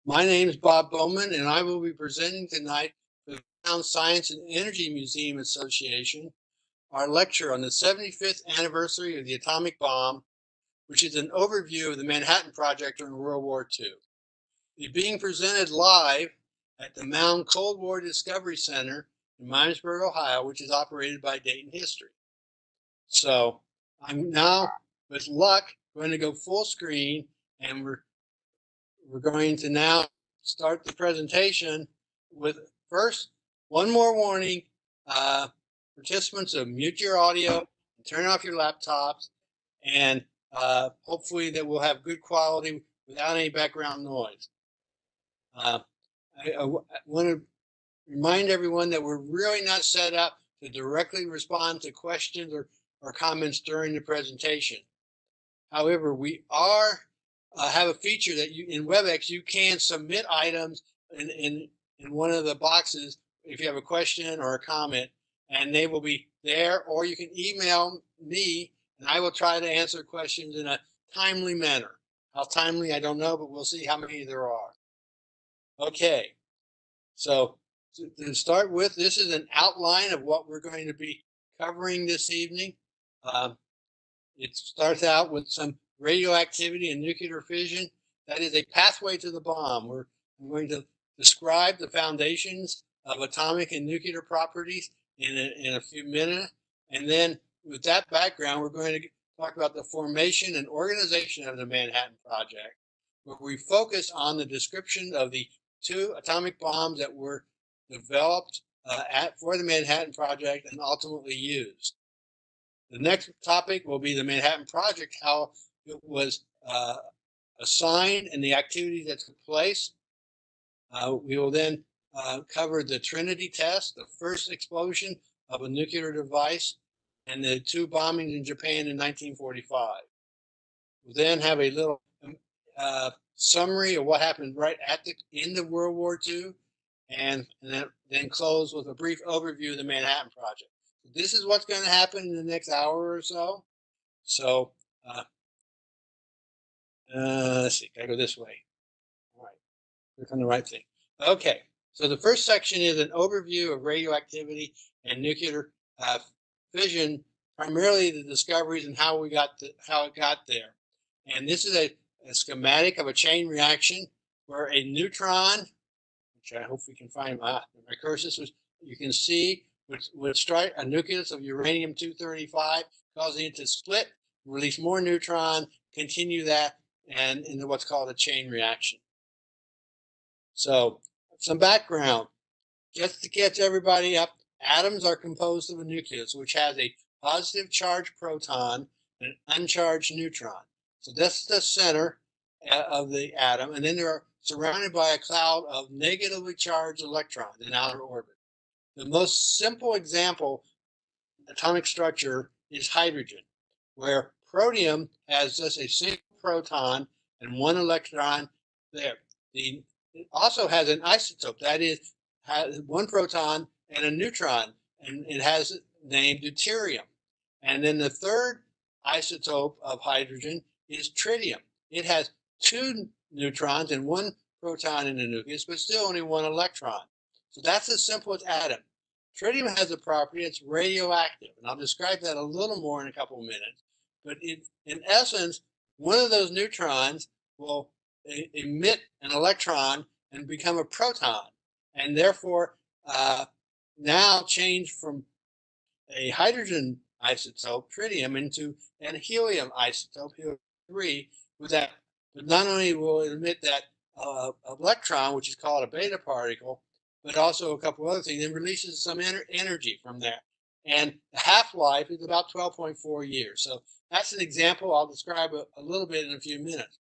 My name is Bob Bowman, and I will be presenting tonight for the Mound Science and Energy Museum Association our lecture on the 75th anniversary of the atomic bomb, which is an overview of the Manhattan Project during World War II. It's being presented live at the Mound Cold War Discovery Center in Miamisburg, Ohio, which is operated by Dayton History. So I'm now, with luck, going to go full screen, and we're going to now start the presentation with first one more warning. Participants, mute your audio, and turn off your laptops, and hopefully that we'll have good quality without any background noise. I want to remind everyone that we're really not set up to directly respond to questions or comments during the presentation. However, we are have a feature that you in WebEx you can submit items in one of the boxes if you have a question or a comment, and they will be there, or you can email me and I will try to answer questions in a timely manner. How timely, I don't know, but we'll see how many there are. Okay, so to start with, this is an outline of what we're going to be covering this evening. It starts out with some radioactivity and nuclear fission. That is a pathway to the bomb. We're going to describe the foundations of atomic and nuclear properties in a few minutes. And then with that background, we're going to talk about the formation and organization of the Manhattan Project, where we focus on the description of the 2 atomic bombs that were developed for the Manhattan Project and ultimately used. The next topic will be the Manhattan Project, how it was assigned and the activities that took place. We will then cover the Trinity test, the first explosion of a nuclear device, and the 2 bombings in Japan in 1945. We'll then have a little summary of what happened right at the end of World War II, and then close with a brief overview of the Manhattan Project. This is what's going to happen in the next hour or so. So let's see, gotta go this way. All right, click on the right thing. Okay, so the first section is an overview of radioactivity and nuclear fission, primarily the discoveries and how it got there. And this is a schematic of a chain reaction where a neutron, which I hope we can find my cursor, you can see would strike a nucleus of uranium-235, causing it to split, release more neutron, continue that, and into what's called a chain reaction. So, some background, just to catch everybody up, atoms are composed of a nucleus, which has a positive charged proton and an uncharged neutron. So that's the center of the atom, and then they're surrounded by a cloud of negatively charged electrons in outer orbit. The most simple example atomic structure is hydrogen, where protium has just a single proton and 1 electron there. It also has an isotope, that is, has 1 proton and a neutron, and it has named deuterium. And then the third isotope of hydrogen is tritium. It has 2 neutrons and 1 proton in the nucleus, but still only 1 electron. So that's the simplest atom. Tritium has a property, it's radioactive, and I'll describe that a little more in a couple of minutes. But in essence, one of those neutrons will emit an electron and become a proton, and therefore now change from a hydrogen isotope, tritium, into a helium isotope, helium-3, with that. But not only will it emit that electron, which is called a beta particle, but also a couple other things, and releases some energy from there. And the half-life is about 12.4 years. So that's an example I'll describe a little bit in a few minutes.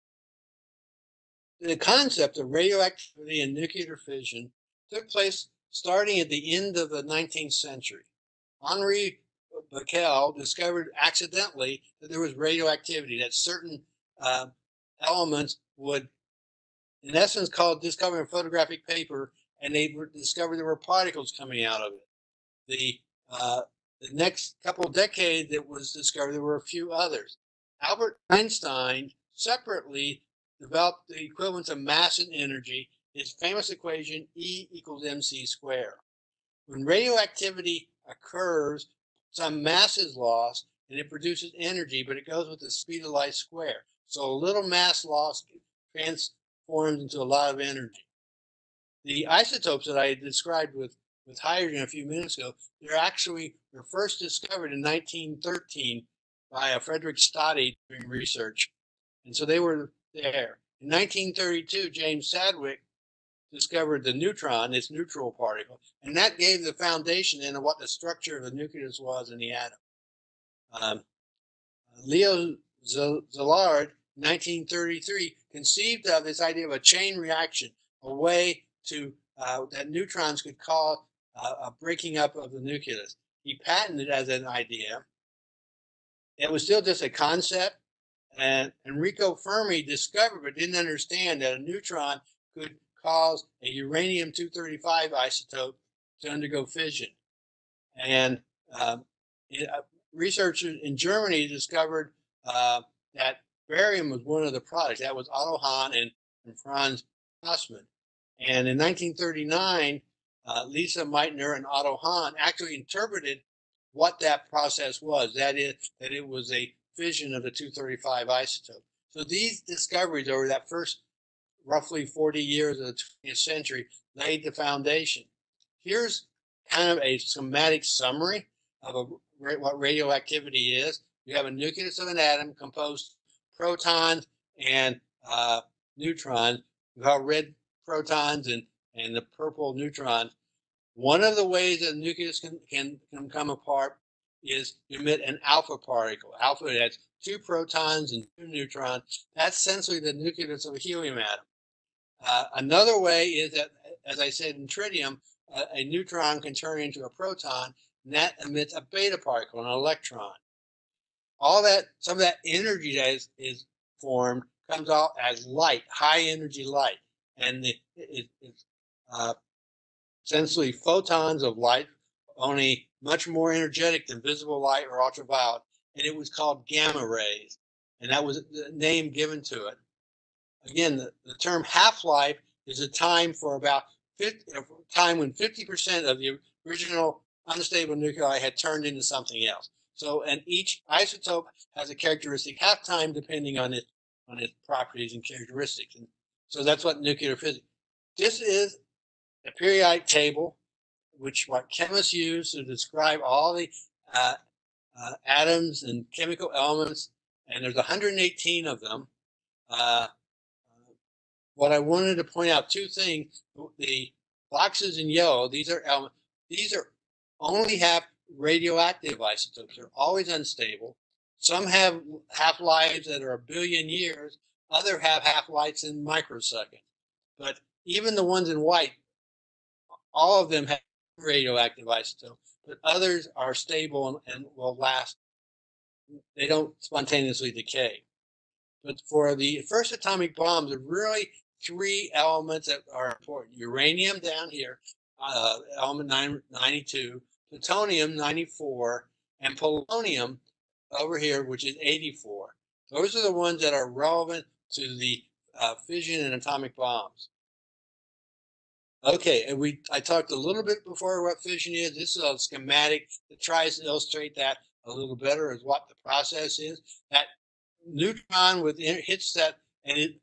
The concept of radioactivity and nuclear fission took place starting at the end of the 19th century. Henri Becquerel discovered accidentally that there was radioactivity, that certain elements would, in essence, discovering photographic paper, and they discovered there were particles coming out of it. The next couple of decades it was discovered there were a few others. Albert Einstein separately developed the equivalence of mass and energy, his famous equation E equals mc squared. When radioactivity occurs, some mass is lost and it produces energy, but it goes with the speed of light squared. So a little mass loss transforms into a lot of energy. The isotopes that I described with hydrogen a few minutes ago, were first discovered in 1913 by a Frederick Stoddy doing research. And so they were there. In 1932, James Sadwick discovered the neutron, its neutral particle, and that gave the foundation into what the structure of the nucleus was in the atom. Leo Szilard, 1933, conceived of this idea of a chain reaction, a way to that neutrons could cause a breaking up of the nucleus. He patented it as an idea. It was still just a concept, and Enrico Fermi discovered but didn't understand that a neutron could cause a uranium-235 isotope to undergo fission. And researchers in Germany discovered that barium was one of the products. That was Otto Hahn and Franz Hausmann. And in 1939, Lisa Meitner and Otto Hahn actually interpreted what that process was. That it was a fission of the 235 isotope. So these discoveries over that first roughly 40 years of the 20th century laid the foundation. Here's kind of a schematic summary of what radioactivity is. You have a nucleus of an atom composed of protons and neutrons. We have red protons and the purple neutrons. One of the ways that the nucleus can come apart is to emit an alpha particle. Alpha has 2 protons and 2 neutrons. That's essentially the nucleus of a helium atom. Another way is that, as I said in tritium, a neutron can turn into a proton, and that emits a beta particle, an electron. Some of that energy that is formed comes out as light, high energy light, and it's essentially photons of light, only much more energetic than visible light or ultraviolet, and it was called gamma rays, and that was the name given to it. Again, the term half-life is a time for about time when 50% of the original unstable nuclei had turned into something else. So, and each isotope has a characteristic half-time depending on its properties and characteristics. And so that's what nuclear physics. This is a periodic table, what chemists use to describe all the atoms and chemical elements, and there's 118 of them. What I wanted to point out, 2 things. The boxes in yellow, these are elements. These only have radioactive isotopes. They're always unstable. Some have half-lives that are 1 billion years. Others have half-lives in microseconds. But even the ones in white, all of them have radioactive isotopes, but others are stable and will last. They don't spontaneously decay. But for the first atomic bombs, there are really 3 elements that are important. Uranium down here, element 92, plutonium 94, and polonium over here, which is 84. Those are the ones that are relevant to the fission and atomic bombs. Okay, and I talked a little bit before what fission is. This is a schematic that tries to illustrate that a little better as what the process is. That neutron hits that and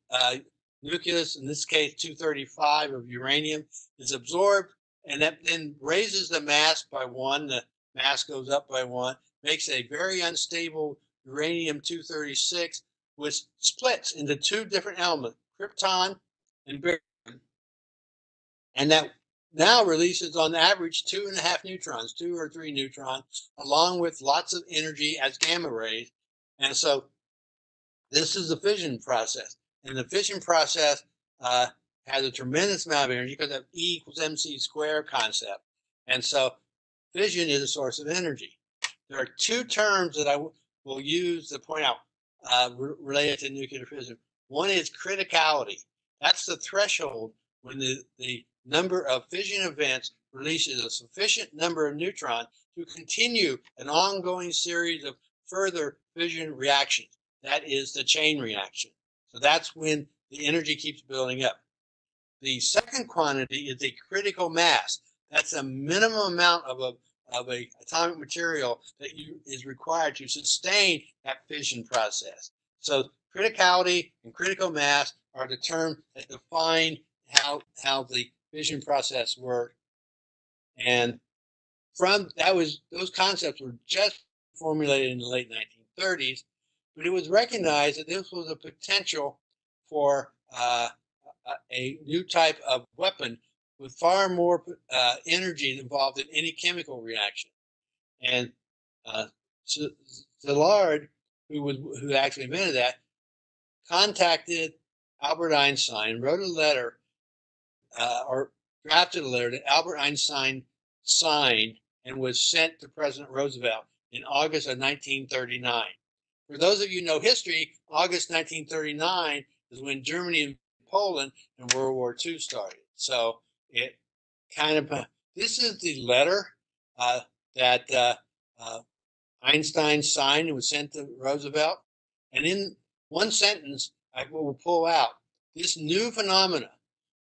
nucleus, in this case 235 of uranium, is absorbed, and that then raises the mass by 1. The mass goes up by 1, makes a very unstable uranium-236, which splits into 2 different elements, krypton and barium. And that now releases on average 2.5 neutrons, 2 or 3 neutrons, along with lots of energy as gamma rays. And so this is the fission process. And the fission process has a tremendous amount of energy because of E equals mc squared concept. And so fission is a source of energy. There are 2 terms that I will use to point out related to nuclear fission. One is criticality. That's the threshold when the number of fission events releases a sufficient number of neutrons to continue an ongoing series of further fission reactions. That is the chain reaction. So that's when the energy keeps building up. The second quantity is a critical mass. That's a minimum amount of a atomic material that is required to sustain that fission process. So criticality and critical mass are the terms that define how the fission process works. And those concepts were just formulated in the late 1930s, but it was recognized that this was a potential for a new type of weapon with far more energy involved in any chemical reaction. And Szilard, who actually invented that, contacted Albert Einstein, wrote a letter, or drafted a letter that Albert Einstein signed and was sent to President Roosevelt in August of 1939. For those of you who know history, August 1939 is when Germany and Poland and World War II started. So it kind of, this is the letter that Einstein signed and was sent to Roosevelt. And in one sentence, I will pull out, this new phenomena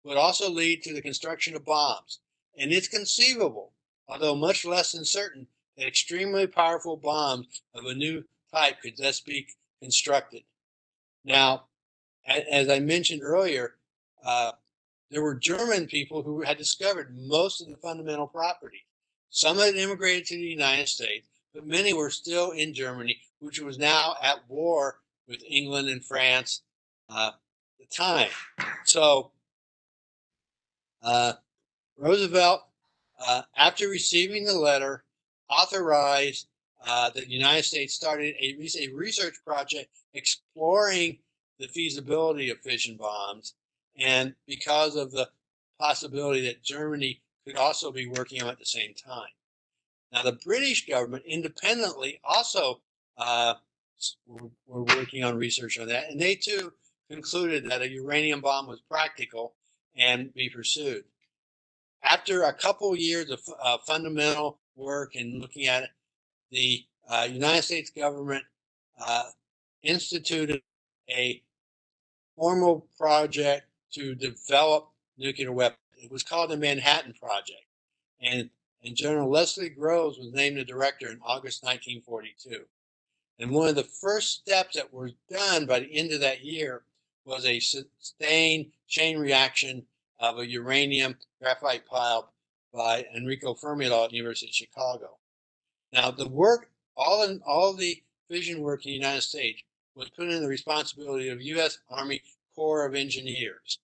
would also lead to the construction of bombs. And it's conceivable, although much less than certain, that extremely powerful bombs of a new type could thus be constructed. Now, as I mentioned earlier, there were German people who had discovered most of the fundamental properties. Some had immigrated to the United States, but many were still in Germany, which was now at war with England and France at the time. So Roosevelt, after receiving the letter, authorized that the United States started a research project exploring the feasibility of fission bombs, and because of the possibility that Germany could also be working on it at the same time. Now, the British government independently also were working on research on that, and they too concluded that a uranium bomb was practical and be pursued. After a couple years of fundamental work and looking at it, the United States government instituted a formal project to develop nuclear weapons. It was called the Manhattan Project, and General Leslie Groves was named the director in August 1942. And one of the first steps that were done by the end of that year was a sustained chain reaction of a uranium graphite pile by Enrico Fermi at the University of Chicago. Now, the work, all the fission work in the United States was put in the responsibility of U.S. Army Corps of Engineers,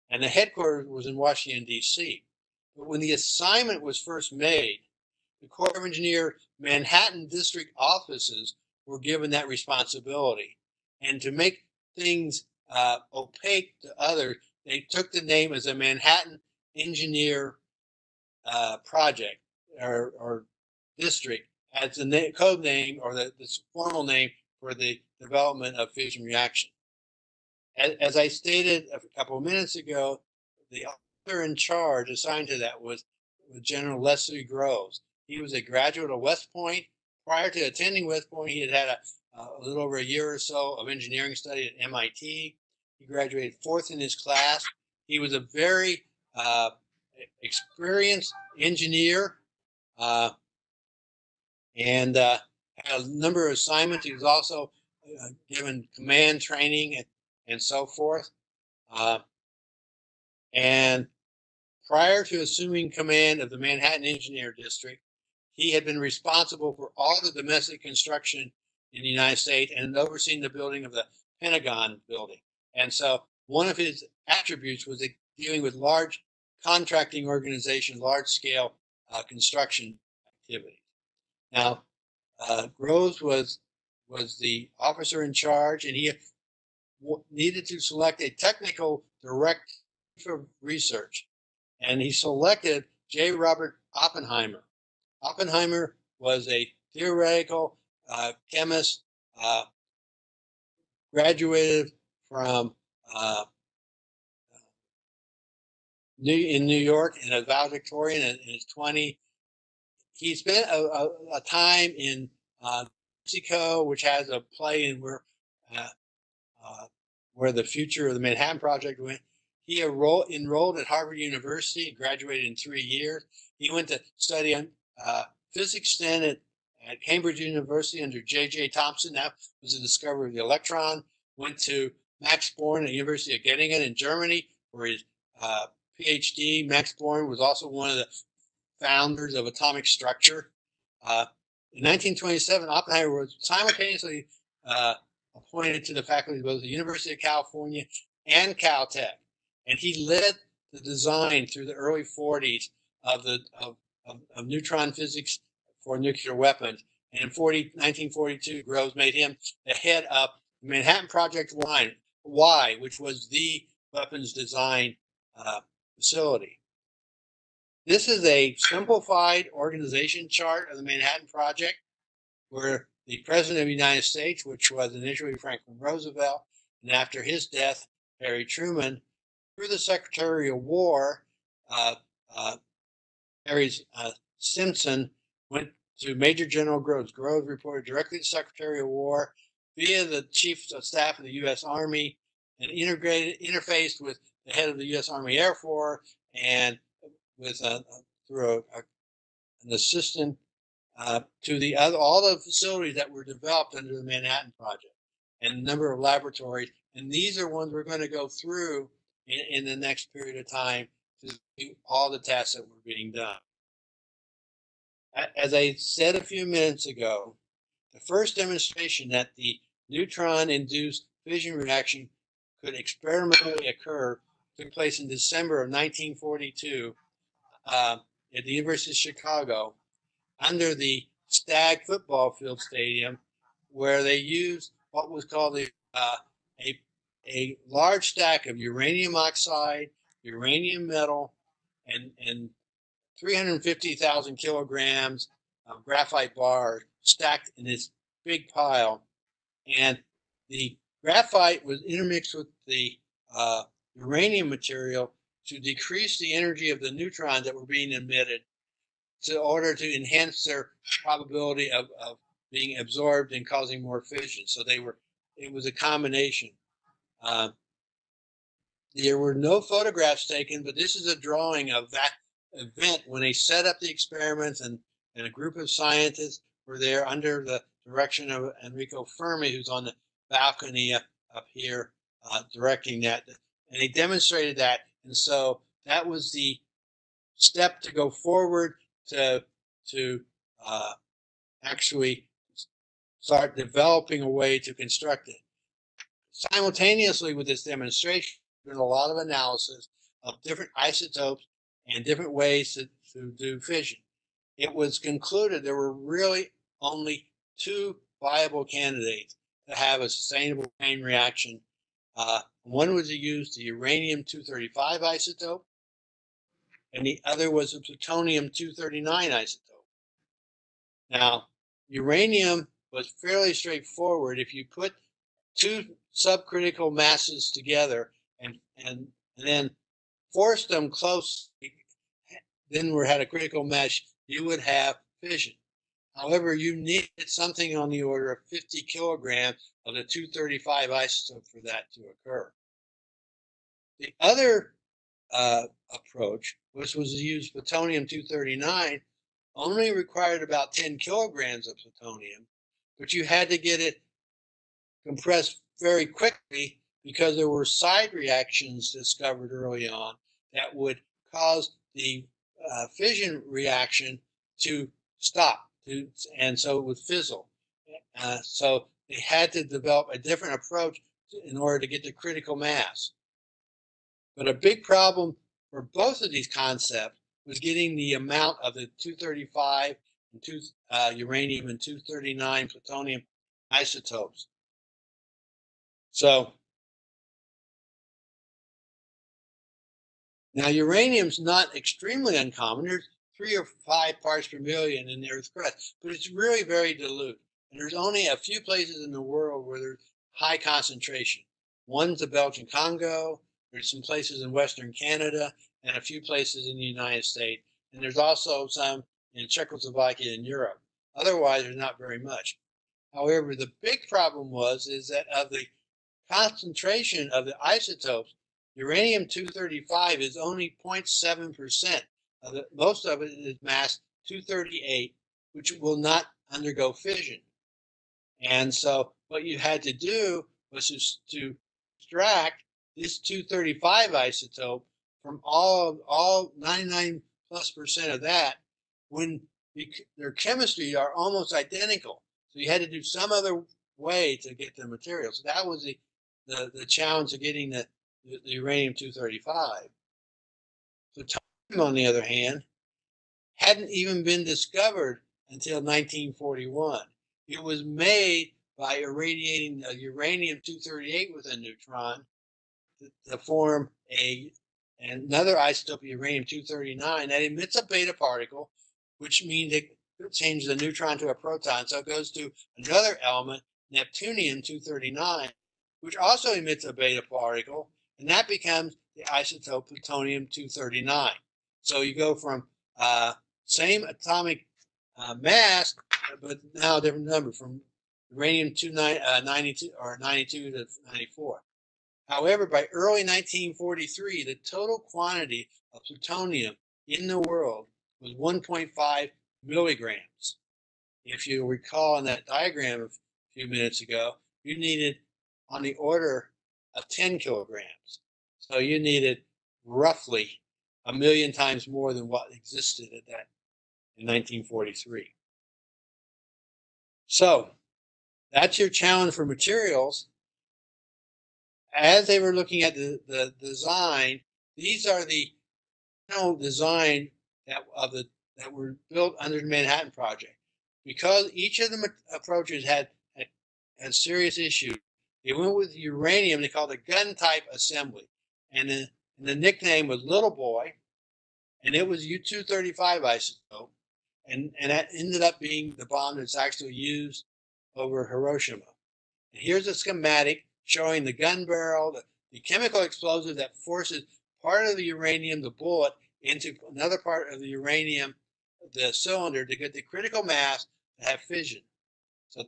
and the headquarters was in Washington, D.C. But when the assignment was first made, the Corps of Engineers Manhattan district offices were given that responsibility. And to make things opaque to others, they took the name as a Manhattan Engineer Project or district as the code name or the formal name for the development of fission reaction. As I stated a couple of minutes ago, the author in charge assigned to that was General Leslie Groves. He was a graduate of West Point. Prior to attending West Point, he had a little over a year or so of engineering study at MIT. He graduated fourth in his class. He was a very experienced engineer and had a number of assignments. He was also given command training and so forth. And prior to assuming command of the Manhattan Engineer District, he had been responsible for all the domestic construction in the United States and overseeing the building of the Pentagon building. And so one of his attributes was dealing with large contracting organizations, large-scale construction activities. Now, Groves was the officer in charge, and he needed to select a technical director for research. And he selected J. Robert Oppenheimer. Oppenheimer was a theoretical chemist, graduated from in New York and a valedictorian in his 20s. He spent a time in Mexico, which has a play in where the future of the Manhattan Project went. He enrolled at Harvard University, graduated in 3 years. He went to study physics then at Cambridge University under J.J. Thomson. That was the discovery of the electron. Went to Max Born at the University of Göttingen in Germany, where his PhD. Max Born was also one of the founders of atomic structure. In 1927, Oppenheimer was simultaneously appointed to the faculty of both the University of California and Caltech, and he led the design through the early 40s of neutron physics for nuclear weapons. And in 1942, Groves made him the head of the Manhattan Project Y, which was the weapons design facility. This is a simplified organization chart of the Manhattan Project, where the President of the United States, which was initially Franklin Roosevelt, and after his death, Harry Truman, through the Secretary of War, Harry Simpson, went to Major General Groves. Groves reported directly to the Secretary of War via the Chief of Staff of the U.S. Army, and interfaced with the head of the U.S. Army Air Force, and with through an assistant to all the facilities that were developed under the Manhattan Project, and a number of laboratories. And these are ones we're going to go through in the next period of time to do all the tasks that were being done. As I said a few minutes ago, the first demonstration that the neutron-induced fission reaction could experimentally occur took place in December of 1942 at the University of Chicago under the Stag football field stadium, where they used what was called a large stack of uranium oxide, uranium metal, and 350,000 kilograms of graphite bars stacked in this big pile. And the graphite was intermixed with the uranium material to decrease the energy of the neutrons that were being emitted, in order to enhance their probability of being absorbed and causing more fission. So it was a combination. There were no photographs taken, but this is a drawing of that event when they set up the experiments, and a group of scientists were there under the direction of Enrico Fermi, who's on the balcony up here directing that. And they demonstrated that. And so that was the step to go forward to actually start developing a way to construct it. Simultaneously with this demonstration, there's been a lot of analysis of different isotopes and different ways to do fission. It was concluded there were really only 2 viable candidates to have a sustainable chain reaction. One was to use the uranium-235 isotope, and the other was a plutonium-239 isotope. Now, uranium was fairly straightforward. If you put 2 subcritical masses together and then force them close, then we had a critical mass, you would have fission. However, you needed something on the order of 50 kilograms of the 235 isotope for that to occur. The other approach, which was to use plutonium-239, only required about 10 kilograms of plutonium, but you had to get it compressed very quickly because there were side reactions discovered early on that would cause the fission reaction to stop, and so it would fizzle. So they had to develop a different approach in order to get the critical mass. But a big problem for both of these concepts was getting the amount of the 235 and uranium and 239 plutonium isotopes. So now uranium's not extremely uncommon. There's 3 or 5 parts per million in the Earth's crust, but it's really very dilute. And there's only a few places in the world where there's high concentration. One's the Belgian Congo. There's some places in Western Canada and a few places in the United States. And there's also some in Czechoslovakia and Europe. Otherwise, there's not very much. However, the big problem is that of the concentration of the isotopes, uranium-235 is only 0.7%. Most of it is mass 238, which will not undergo fission. And so what you had to do was just to extract this 235 isotope from all 99+% of that, when their chemistry are almost identical. So you had to do some other way to get the material. So that was the challenge of getting the uranium-235. Plutonium, on the other hand, hadn't even been discovered until 1941. It was made by irradiating uranium-238 with a neutron to form another isotope of uranium-239 that emits a beta particle, which means it changes the neutron to a proton. So it goes to another element, neptunium-239, which also emits a beta particle, and that becomes the isotope plutonium-239. So you go from same atomic mass, but now a different number, from uranium-92 or 92 to 94. However, by early 1943, the total quantity of plutonium in the world was 1.5 milligrams. If you recall in that diagram a few minutes ago, you needed on the order of 10 kilograms. So you needed roughly 1 million times more than what existed at that in 1943. So that's your challenge for materials. As they were looking at the design, these are the design that were built under the Manhattan Project. Because each of the approaches had serious issues, they went with uranium. They called it gun type assembly, and the nickname was Little Boy, and it was U-235 isotope, and that ended up being the bomb that's actually used over Hiroshima. And here's a schematic showing the gun barrel, the chemical explosive that forces part of the uranium, the bullet, into another part of the uranium, the cylinder, to get the critical mass to have fission. So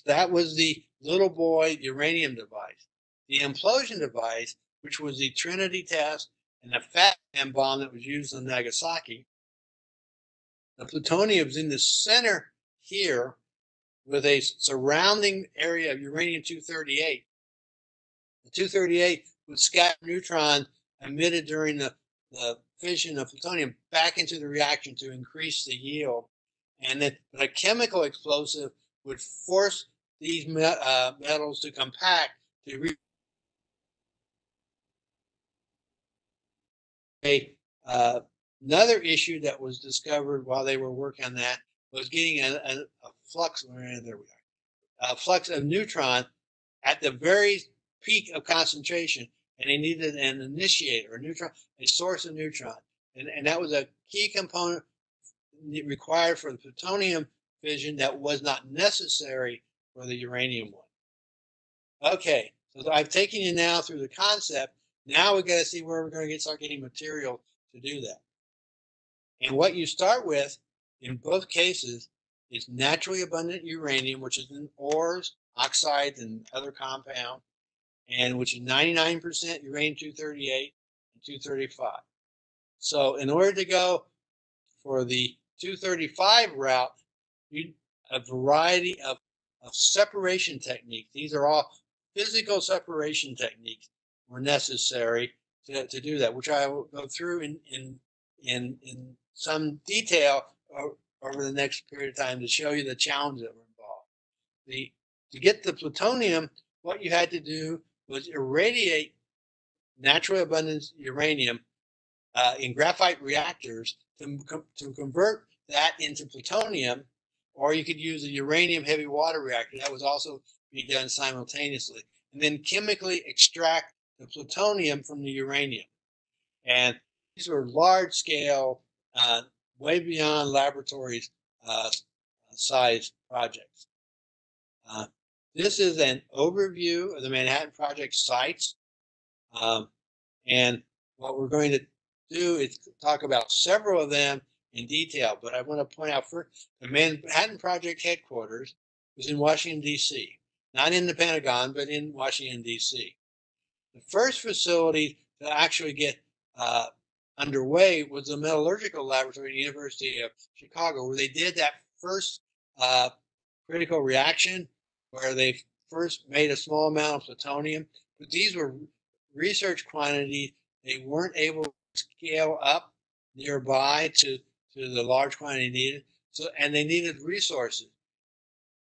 that was the Little Boy uranium device. The implosion device, which was the Trinity test and the Fat Man bomb that was used on Nagasaki, the plutonium is in the center here with a surrounding area of uranium-238. The 238 would scatter neutrons emitted during the fission of plutonium back into the reaction to increase the yield. And then a chemical explosive would force these metals to compact to reach another issue that was discovered while they were working on that was getting a flux. There we are. A flux of neutron at the very peak of concentration, and they needed an initiator, a source of neutron, and that was a key component required for the plutonium fission that was not necessary for the uranium one. Okay, so I've taken you now through the concept. Now we've got to see where we're going to start getting material to do that. And what you start with in both cases is naturally abundant uranium, which is in ores, oxides, and other compounds, and which is 99% uranium-238 and 235. So in order to go for the 235 route, a variety of separation techniques. These are all physical separation techniques were necessary to do that, which I will go through in some detail over the next period of time to show you the challenges that were involved. To get the plutonium, what you had to do was irradiate naturally abundant uranium in graphite reactors to convert that into plutonium, or you could use a uranium heavy water reactor. That was also being done simultaneously, and then chemically extract the plutonium from the uranium. And these were large scale, way beyond laboratories size projects. This is an overview of the Manhattan Project sites. And what we're going to do is talk about several of them in detail. But I want to point out first, the Manhattan Project headquarters was in Washington, D.C. not in the Pentagon, but in Washington, D.C. The first facility to actually get underway was the metallurgical laboratory at the University of Chicago, where they did that first critical reaction, where they first made a small amount of plutonium. But these were research quantities. They weren't able to scale up nearby to the large quantity needed. So, and they needed resources.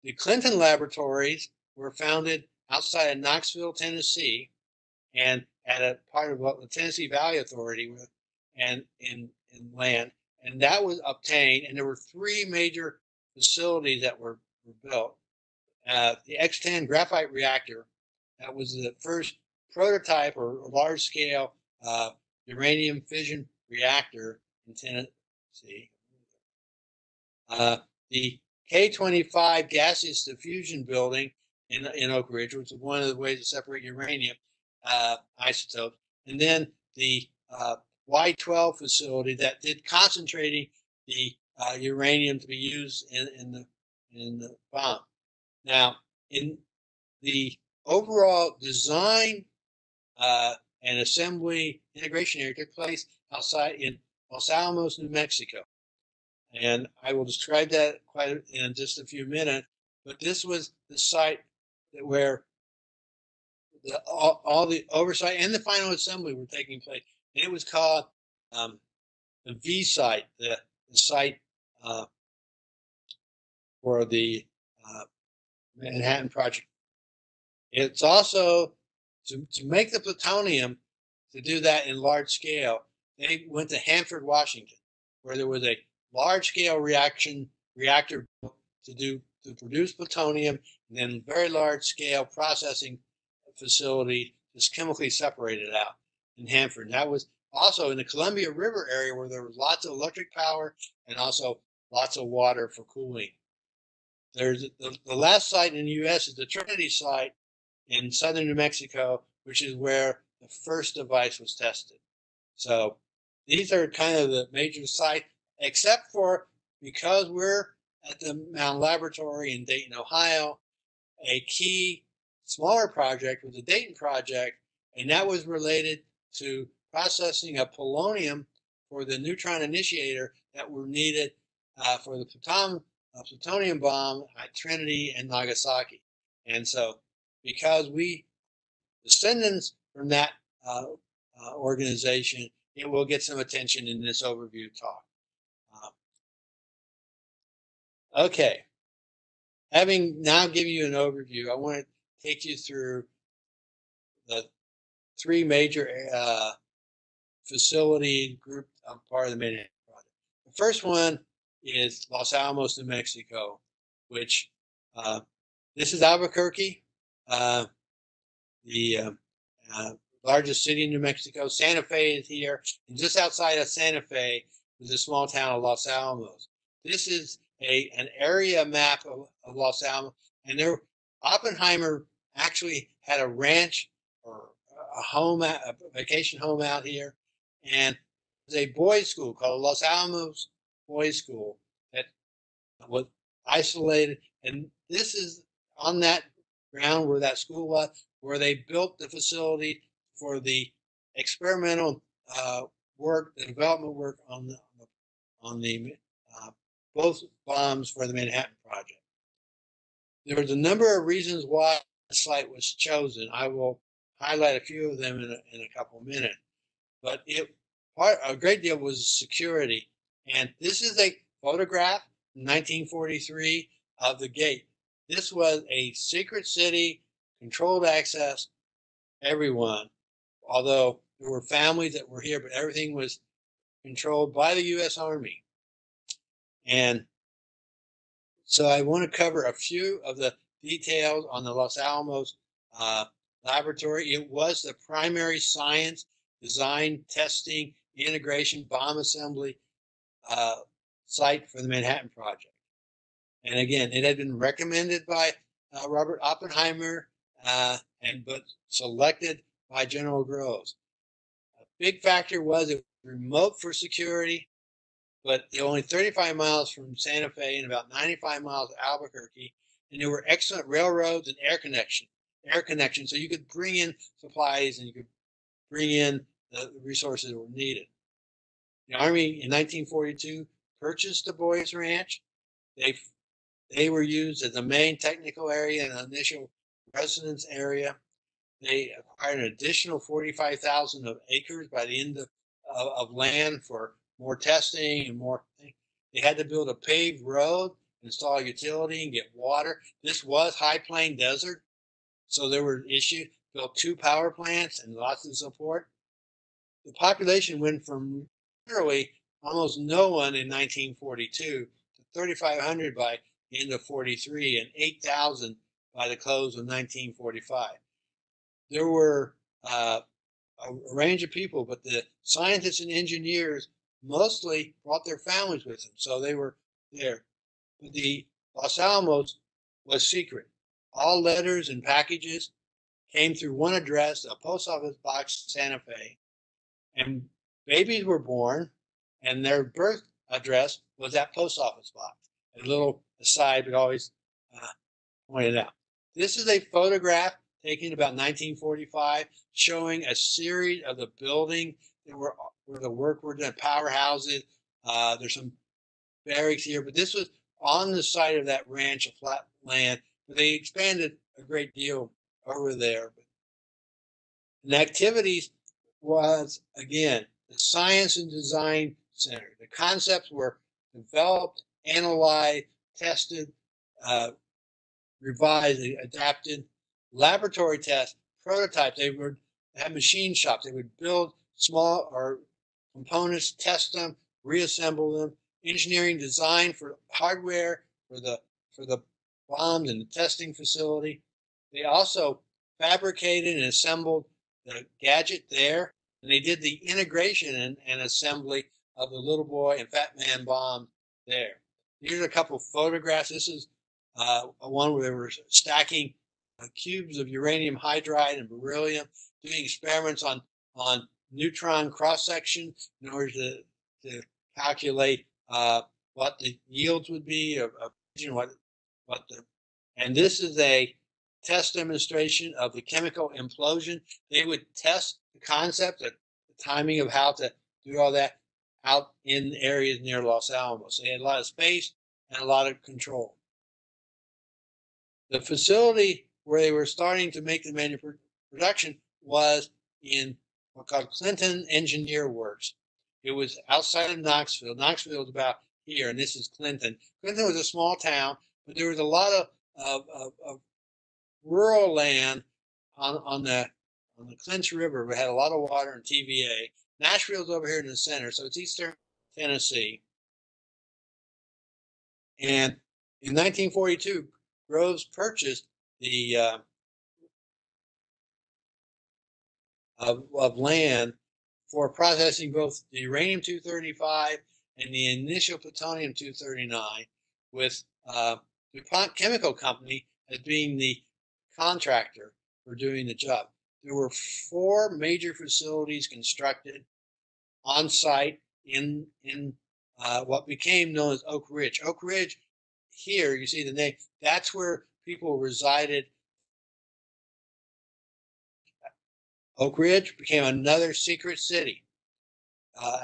The Clinton laboratories were founded outside of Knoxville, Tennessee, and at a part of the Tennessee Valley Authority and in land. And that was obtained, and there were three major facilities that were built. The X10 graphite reactor, that was the first prototype or large-scale uranium fission reactor in Tennessee. The K-25 gaseous diffusion building in Oak Ridge, which is one of the ways to separate uranium isotopes. And then the Y-12 facility that did concentrating the uranium to be used in the bomb. Now, in the overall design and assembly integration area took place outside in Los Alamos, New Mexico. And I will describe that in just a few minutes. But this was the site where all the oversight and the final assembly were taking place. And it was called the V site, the site for the Manhattan Project. It's also, to make the plutonium, to do that in large scale, they went to Hanford, Washington, where there was a large-scale reactor to produce plutonium, and then very large-scale processing facility just chemically separated out in Hanford. And that was also in the Columbia River area, where there was lots of electric power and also lots of water for cooling. There's the last site in the U.S. is the Trinity site in southern New Mexico, which is where the first device was tested. So these are kind of the major sites, except for, because we're at the Mound Laboratory in Dayton, Ohio, a key smaller project was the Dayton project, and that was related to processing of polonium for the neutron initiator that were needed for the plutonium bomb at Trinity and Nagasaki. And so, because we descendants from that organization, it will get some attention in this overview talk. Okay, having now given you an overview, I want to take you through the three major facility group part of the Manhattan Project. The first one is Los Alamos, New Mexico, which this is Albuquerque, the largest city in New Mexico. Santa Fe is here, and just outside of Santa Fe is a small town of Los Alamos. This is an area map of Los Alamos, and Oppenheimer actually had a ranch or a vacation home out here, and there's a boys' school called Los Alamos Boys' School that was isolated, and this is on that ground where that school was, where they built the facility for the experimental work, the development work on the both bombs for the Manhattan Project. There was a number of reasons why the site was chosen. I will highlight a few of them in a couple of minutes. But a great deal was security. And this is a photograph from 1943 of the gate. This was a secret city, controlled access, everyone. Although there were families that were here, but everything was controlled by the U.S. Army. And so I want to cover a few of the details on the Los Alamos laboratory. It was the primary science, design, testing, integration, bomb assembly site for the Manhattan Project. And again, it had been recommended by Robert Oppenheimer, but selected by General Groves. A big factor was it was remote for security, but only 35 miles from Santa Fe and about 95 miles to Albuquerque. and there were excellent railroads and air connection, so you could bring in supplies and you could bring in the resources that were needed. The Army in 1942 purchased the Boys Ranch. They were used as the main technical area and initial residence area. They acquired an additional 45,000 acres by the end of land for more testing and more. They had to build a paved road, install utility, and get water. This was high plain desert, so there were issues. Built 2 power plants and lots of support. The population went from literally almost no one in 1942 to 3,500 by the end of 43 and 8,000 by the close of 1945. There were a range of people, but the scientists and engineers mostly brought their families with them, so they were there. But the Los Alamos was secret. All letters and packages came through one address, a post office box, Santa Fe, and babies were born, and their birth address was that post office box. A little aside, but always pointed out. This is a photograph taken about 1945, showing a series of the building that were where the work were done, powerhouses. There's some barracks here, but this was on the site of that ranch, a flat land. But they expanded a great deal over there. And activities was, again, the Science and Design Center. The concepts were developed, analyzed, tested, revised, adapted. Laboratory tests, prototypes. They would have machine shops. They would build small or components, test them, reassemble them. Engineering design for hardware, for the bombs and the testing facility. They also fabricated and assembled the gadget there, and they did the integration and assembly of the Little Boy and Fat Man bomb there. Here's a couple of photographs. This is one where they were stacking cubes of uranium hydride and beryllium, doing experiments on neutron cross-section in order to calculate what the yields would be of and this is a test demonstration of the chemical implosion. They would test the concept, the timing of how to do all that out in areas near Los Alamos. They had a lot of space and a lot of control. The facility where they were starting to make the manufacturing production was in what's called Clinton Engineer Works. It was outside of Knoxville. Knoxville is about here, and this is Clinton. Clinton was a small town, but there was a lot of rural land on the Clinch River. We had a lot of water and TVA. Nashville's over here in the center, so it's eastern Tennessee. And in 1942, Groves purchased the of land for processing both the uranium-235 and the initial plutonium-239, with DuPont Chemical Company as being the contractor for doing the job. There were 4 major facilities constructed on site in what became known as Oak Ridge. Oak Ridge, here you see the name, that's where people resided. Oak Ridge became another secret city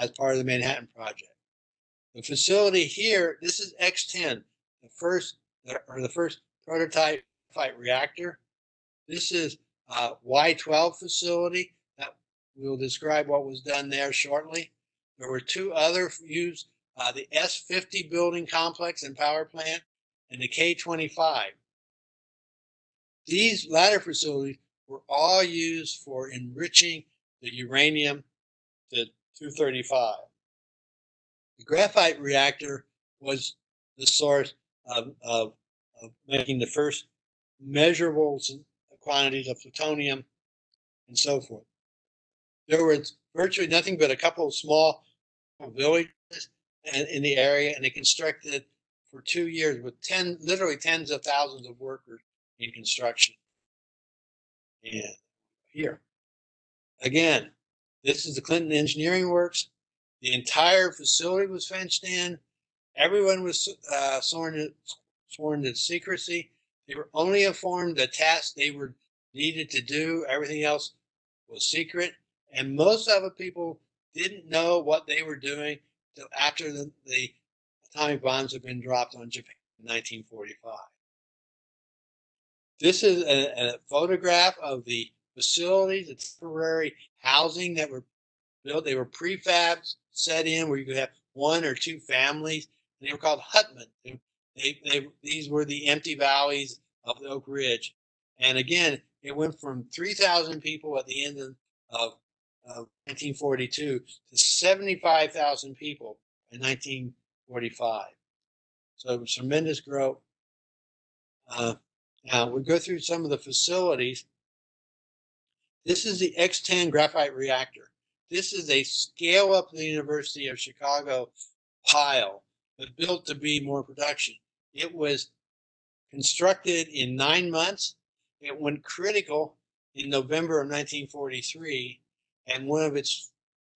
as part of the Manhattan Project. The facility here, this is X10, the first prototype reactor. This is Y12 facility. That we'll describe what was done there shortly. There were 2 other used, the S50 building complex and power plant, and the K25. These latter facilities were all used for enriching the uranium to 235. The graphite reactor was the source of making the first measurable quantities of plutonium and so forth. There was virtually nothing but a couple of small villages in the area, and they constructed for 2 years with literally tens of thousands of workers in construction. And here, again, this is the Clinton Engineering Works. The entire facility was fenced in. Everyone was sworn to secrecy. They were only informed the tasks they were needed to do. Everything else was secret. And most of the people didn't know what they were doing until after the atomic bombs had been dropped on Japan in 1945. This is a photograph of the facilities, the temporary housing that were built. They were prefabs set in where you could have one or two families. And they were called hutmen. These were the empty valleys of the Oak Ridge. And again, it went from 3,000 people at the end of 1942 to 75,000 people in 1945. So it was tremendous growth. Now we'll go through some of the facilities. This is the X10 graphite reactor. This is a scale up the University of Chicago pile, but built to be more production. It was constructed in 9 months. It went critical in November of 1943, and one of its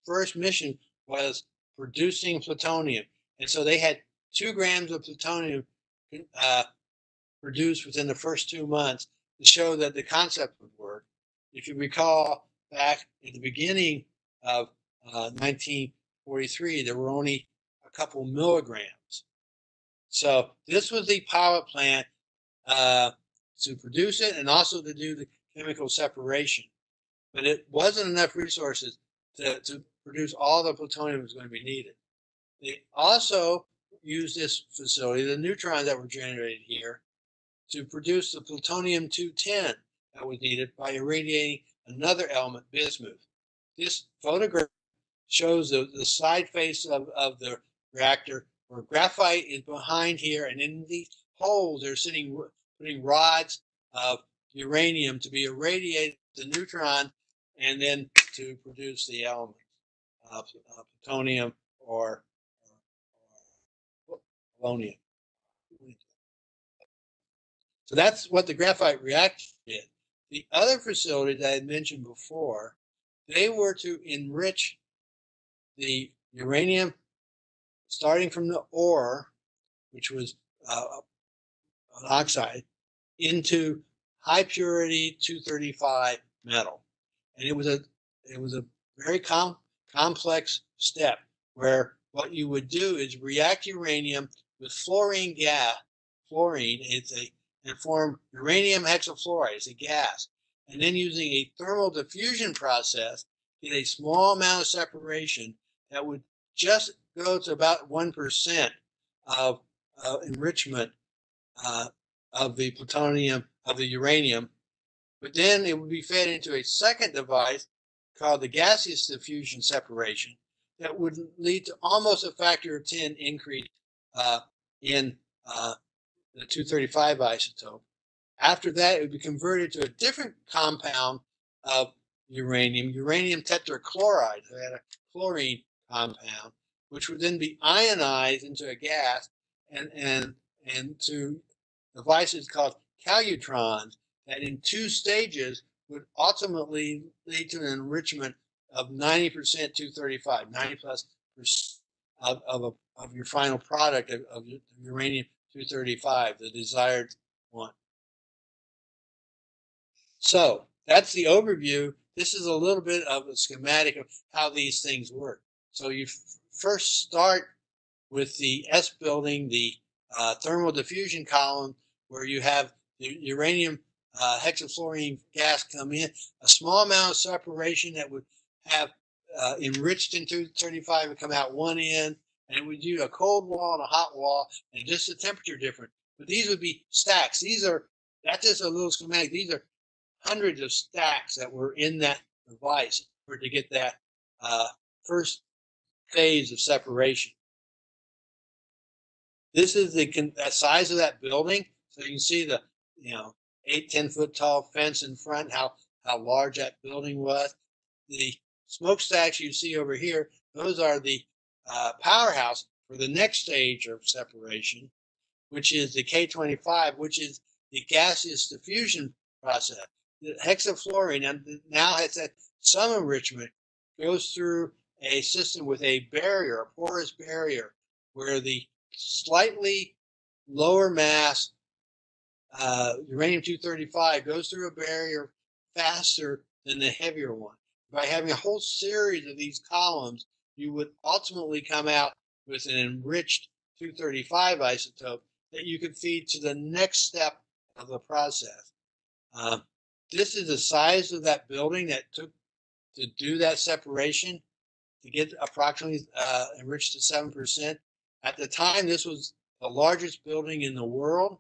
first missions was producing plutonium. And so they had 2 grams of plutonium produced within the first 2 months to show that the concept would work. If you recall, back at the beginning of 1943, there were only a couple milligrams. So this was the pilot plant to produce it and also to do the chemical separation. But it wasn't enough resources to produce all the plutonium that was going to be needed. They also used this facility, the neutrons that were generated here, to produce the plutonium-210 that was needed by irradiating another element, bismuth. This photograph shows the side face of the reactor where graphite is behind here, and in these holes they're putting rods of uranium to be irradiated to neutron and then to produce the element, plutonium or polonium. So that's what the graphite reactor did. The other facility that I had mentioned before, they were to enrich the uranium starting from the ore, which was an oxide, into high purity 235 metal. And it was a very complex step where what you would do is react uranium with fluorine gas. Fluorine and form uranium hexafluoride. It's a gas. And then using a thermal diffusion process, get a small amount of separation that would just go to about 1% of enrichment of the plutonium, of the uranium. But then it would be fed into a second device called the gaseous diffusion separation that would lead to almost a factor of 10 increase in the 235 isotope. After that, it would be converted to a different compound of uranium tetrachloride. So it had a chlorine compound, which would then be ionized into a gas and to devices called calutrons that in 2 stages would ultimately lead to an enrichment of 90% 235, 90+% of your final product of uranium 235, the desired one. So that's the overview. This is a little bit of a schematic of how these things work. So you first start with the S building, the thermal diffusion column, where you have the uranium hexafluorine gas come in, a small amount of separation that would have enriched in 235 and come out one end, and it would do a cold wall and a hot wall, and just the temperature different. But these would be stacks. That's just a little schematic. These are hundreds of stacks that were in that device for to get that first phase of separation. This is the size of that building. So you can see the 8-10 foot tall fence in front, how large that building was. The smokestacks you see over here, those are the powerhouse for the next stage of separation, which is the K25, which is the gaseous diffusion process. The hexafluorine now has that some enrichment, goes through a system with a barrier, a porous barrier, where the slightly lower mass uranium-235 goes through a barrier faster than the heavier one. By having a whole series of these columns, you would ultimately come out with an enriched 235 isotope that you could feed to the next step of the process. This is the size of that building that took to do that separation to get approximately enriched to 7%. At the time, this was the largest building in the world,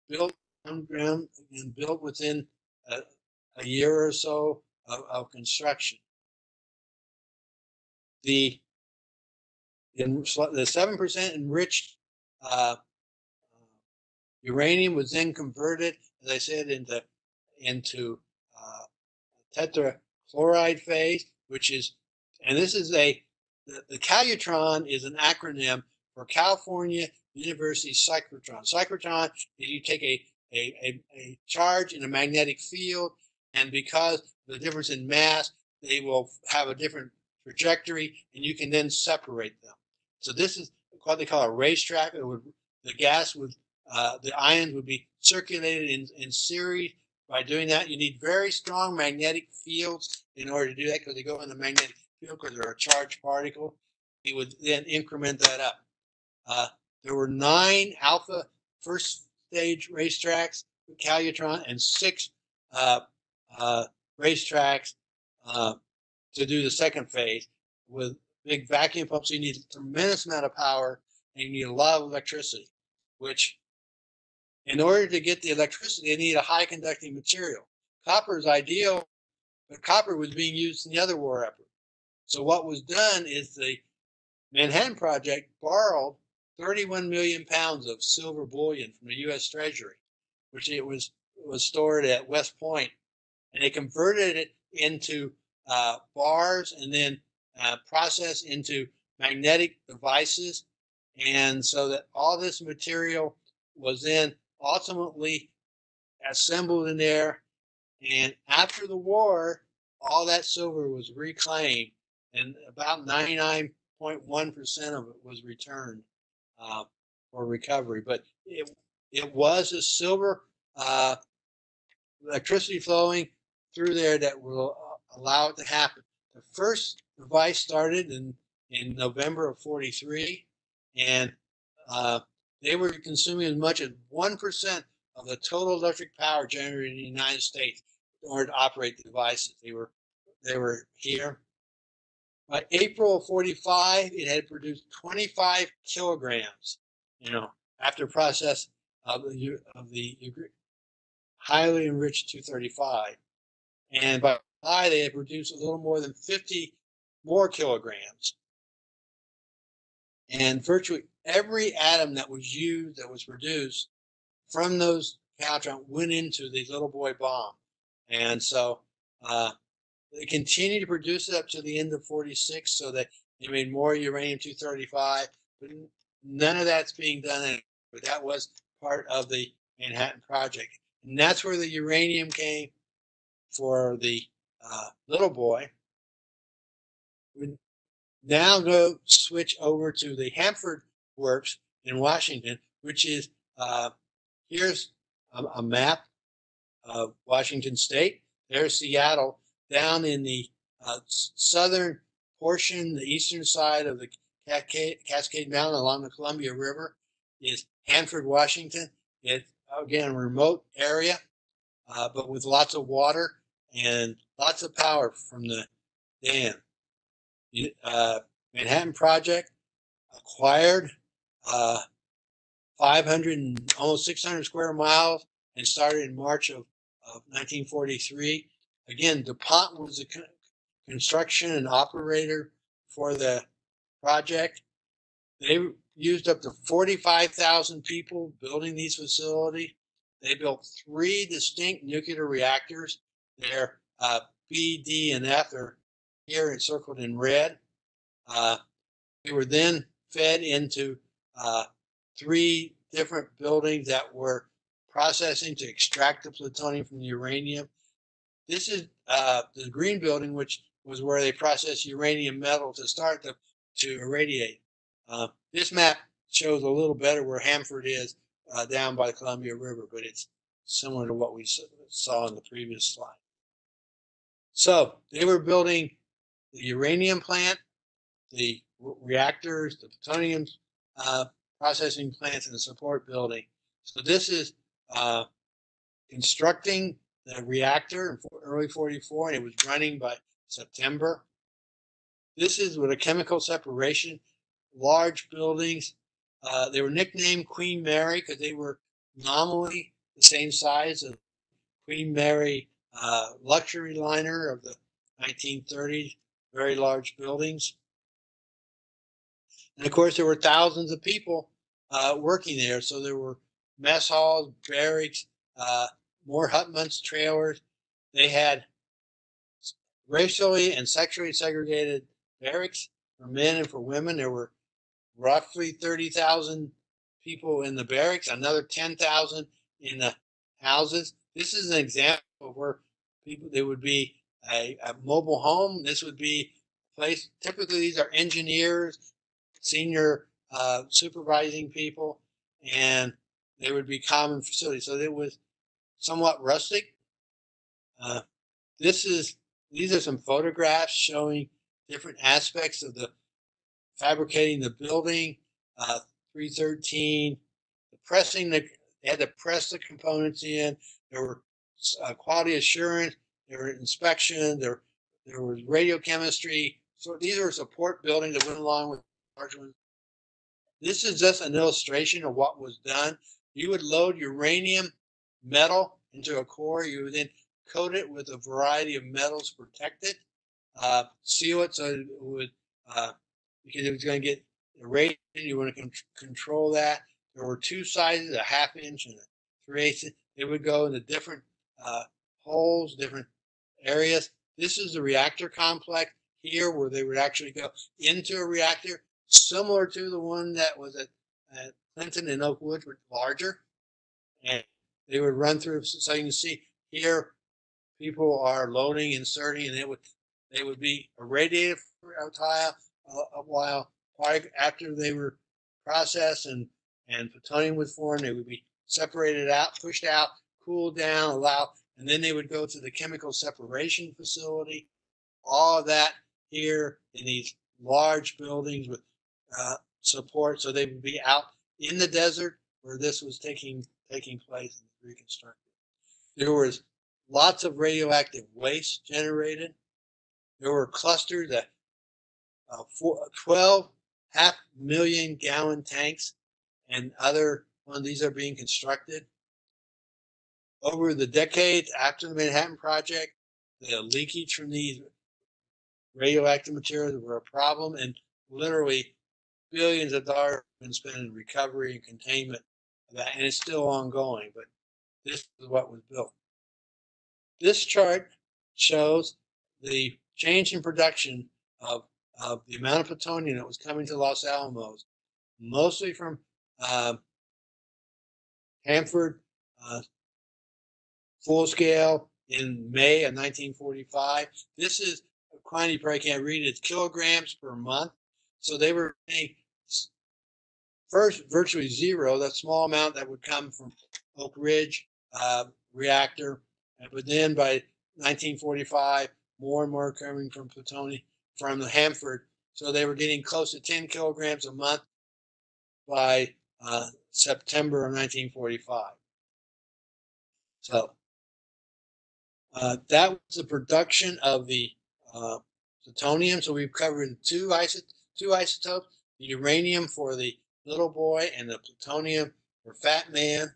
built underground and built within a year or so of construction. The 7% enriched uranium was then converted, as I said, into tetrachloride phase, which is, and this is the Calutron is an acronym for California University Cyclotron. Cyclotron is you take a charge in a magnetic field, and because of the difference in mass, they will have a different trajectory, and you can then separate them. So this is what they call a racetrack. The gas would, the ions would be circulated in series. By doing that, you need very strong magnetic fields in order to do that, because they go in the magnetic field because they're a charged particle. You would then increment that up. There were 9 alpha first stage racetracks with Calutron and 6 racetracks to do the second phase with big vacuum pumps. So you need a tremendous amount of power, and you need a lot of electricity, which in order to get the electricity, they need a high conducting material. Copper is ideal, but copper was being used in the other war effort. So what was done is the Manhattan Project borrowed 31 million pounds of silver bullion from the U.S. Treasury, which it was stored at West Point, and they converted it into bars and then processed into magnetic devices, and so that all this material was then ultimately assembled in there. And after the war, all that silver was reclaimed, and about 99.1% of it was returned for recovery. But it was a silver electricity flowing through there that will allow it to happen. The first device started in November of '43, and they were consuming as much as 1% of the total electric power generated in the United States in order to operate the devices. They were here. By April of '45, it had produced 25 kilograms, after process of the highly enriched 235. And by July, they had produced a little more than 50 more kilograms. And virtually every atom that was used, that was produced from those Calutron, went into the little boy bomb. And so they continued to produce it up to the end of '46, so that they made more uranium-235, but none of that's being done anymore. But that was part of the Manhattan Project. And that's where the uranium came for the little boy. We now go switch over to the Hanford Works in Washington, which is, here's a map of Washington State. There's Seattle. Down in the southern portion, the eastern side of the Cascade Mountain along the Columbia River is Hanford, Washington. It's, again, a remote area, but with lots of water and lots of power from the dam. Manhattan Project acquired 500 and almost 600 square miles and started in March of 1943. Again, DuPont was the construction and operator for the project. They used up to 45,000 people building these facilities. They built 3 distinct nuclear reactors. They're B, D, and F are here encircled in red. They were then fed into 3 different buildings that were processing to extract the plutonium from the uranium. This is the green building, which was where they processed uranium metal to start to irradiate. This map shows a little better where Hanford is down by the Columbia River, but it's similar to what we saw in the previous slide. So they were building the uranium plant, the reactors, the plutonium processing plants, and the support building. So this is constructing the reactor in early 44, and it was running by September. This is with a chemical separation, large buildings. They were nicknamed Queen Mary because they were nominally the same size as Queen Mary luxury liner of the 1930s, very large buildings. And of course, there were thousands of people working there. So there were mess halls, barracks, more hutments, trailers. They had racially and sexually segregated barracks for men and for women. There were roughly 30,000 people in the barracks, another 10,000 in the houses. This is an example of where people, there would be a mobile home. This would be a place, typically these are engineers, senior supervising people, and they would be common facilities. So it was somewhat rustic. These are some photographs showing different aspects of the fabricating the building. 313, the pressing, they had to press the components in. There were quality assurance, there were inspection, there was radiochemistry. So these were support buildings that went along with large ones. This is just an illustration of what was done. You would load uranium metal into a core. You would then coat it with a variety of metals to protect it, seal it so it would, because it was going to get irradiated. You want to control that. There were two sizes, a 1/2 inch and a 3/8 inch. They would go into different holes, different areas. This is the reactor complex here where they would actually go into a reactor, similar to the one that was at Clinton and Oakwood, but larger. And they would run through, so you can see here, people are loading, inserting, and they would be irradiated for a while after they were processed and plutonium was formed. They would be separated out, pushed out, cooled down, allowed, and then they would go to the chemical separation facility. All of that here in these large buildings with support. So they would be out in the desert where this was taking place and reconstructed. There was lots of radioactive waste generated. There were clusters that 12 500,000 gallon tanks and other ones. These are being constructed. Over the decades after the Manhattan Project, the leakage from these radioactive materials were a problem, and literally billions of dollars have been spent in recovery and containment of that, and it's still ongoing, but this is what was built. This chart shows the change in production of the amount of plutonium that was coming to Los Alamos, mostly from Hanford full scale in May of 1945. This is a quantity you probably can't read. It's kilograms per month. So they were getting first virtually zero, that small amount that would come from Oak Ridge reactor. But then by 1945, more and more coming from plutonium from the Hanford. So they were getting close to 10 kilograms a month by September of 1945. So that was the production of the plutonium. So we've covered two isotopes, the uranium for the little boy and the plutonium for fat man.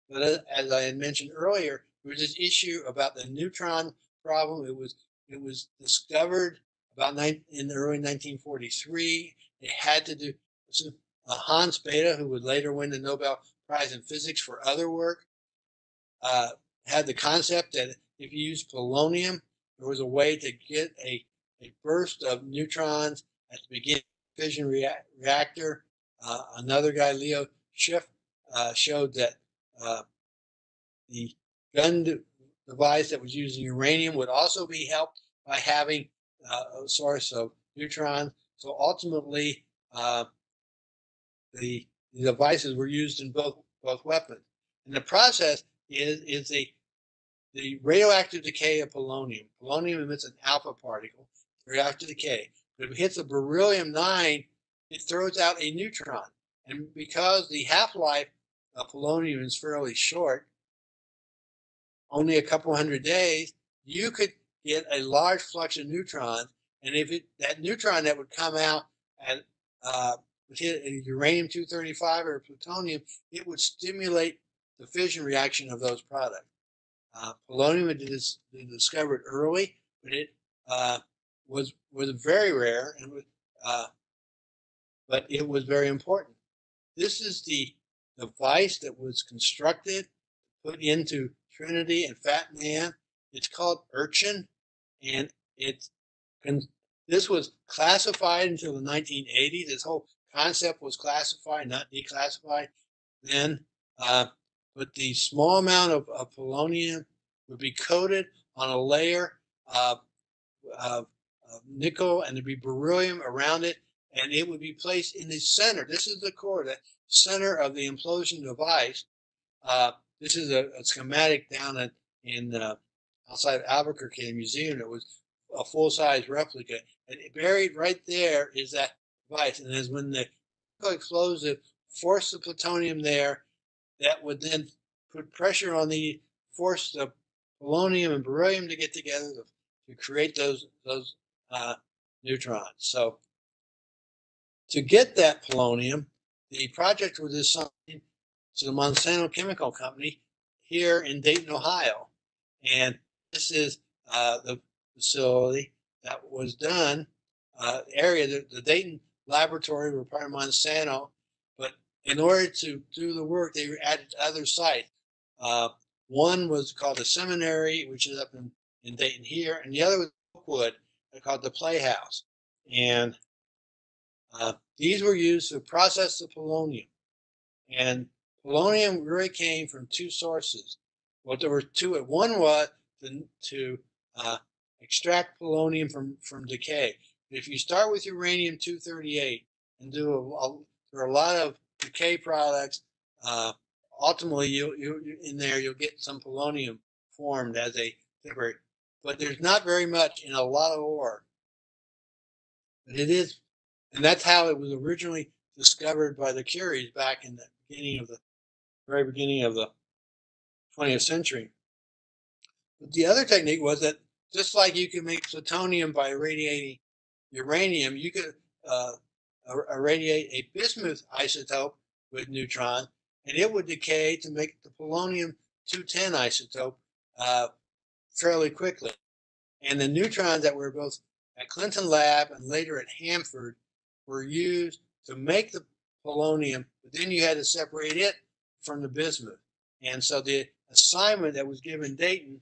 But as I had mentioned earlier, there was this issue about the neutron problem. It was discovered about in the early 1943. It had to do Hans Bethe, who would later win the Nobel Prize in Physics for other work, had the concept that if you use polonium, there was a way to get a burst of neutrons at the beginning of the fission reactor. Another guy, Leo Schiff, showed that the gun device that was using uranium would also be helped by having a source of neutrons. So ultimately, the devices were used in both both weapons. And the process is the radioactive decay of polonium. Polonium emits an alpha particle, radioactive decay. But if it hits a beryllium-9, it throws out a neutron. And because the half-life of polonium is fairly short, only a couple hundred days, you could get a large flux of neutrons. And if that neutron that would come out and hit uranium-235 or plutonium, it would stimulate the fission reaction of those products. Polonium had been discovered early, but it was very rare, and but it was very important. This is the device that was constructed, put into Trinity and Fat Man. It's called Urchin, and this was classified until the 1980s. This whole concept was classified, not declassified then. But the small amount of polonium would be coated on a layer of nickel, and there'd be beryllium around it, and it would be placed in the center. This is the core, the center of the implosion device. This is a schematic down in outside Albuquerque, the museum. It was a full-size replica, and buried right there is that device. And as when the explosive forced the plutonium there, that would then put pressure on force the polonium and beryllium to get together to create those neutrons. So to get that polonium, the project was assigned to the Monsanto Chemical Company here in Dayton, Ohio. And this is the facility that was done, area, the Dayton laboratory were part of Monsanto, but in order to do the work, they added other sites. One was called the Seminary, which is up in Dayton here, and the other was Oakwood, called the Playhouse. And these were used to process the polonium. And polonium really came from two sources. Well, there were two. One was to extract polonium from decay. If you start with uranium-238 and there are a lot of decay products, ultimately you'll get some polonium formed as a temporary, but there's not very much in a lot of ore. But it is, and that's how it was originally discovered by the Curies back in the very beginning of the 20th century. But the other technique was that just like you can make plutonium by irradiating uranium, you could irradiate a bismuth isotope with neutron, and it would decay to make the polonium-210 isotope fairly quickly. And the neutrons that were both at Clinton Lab and later at Hanford were used to make the polonium, but then you had to separate it from the bismuth. And so the assignment that was given Dayton,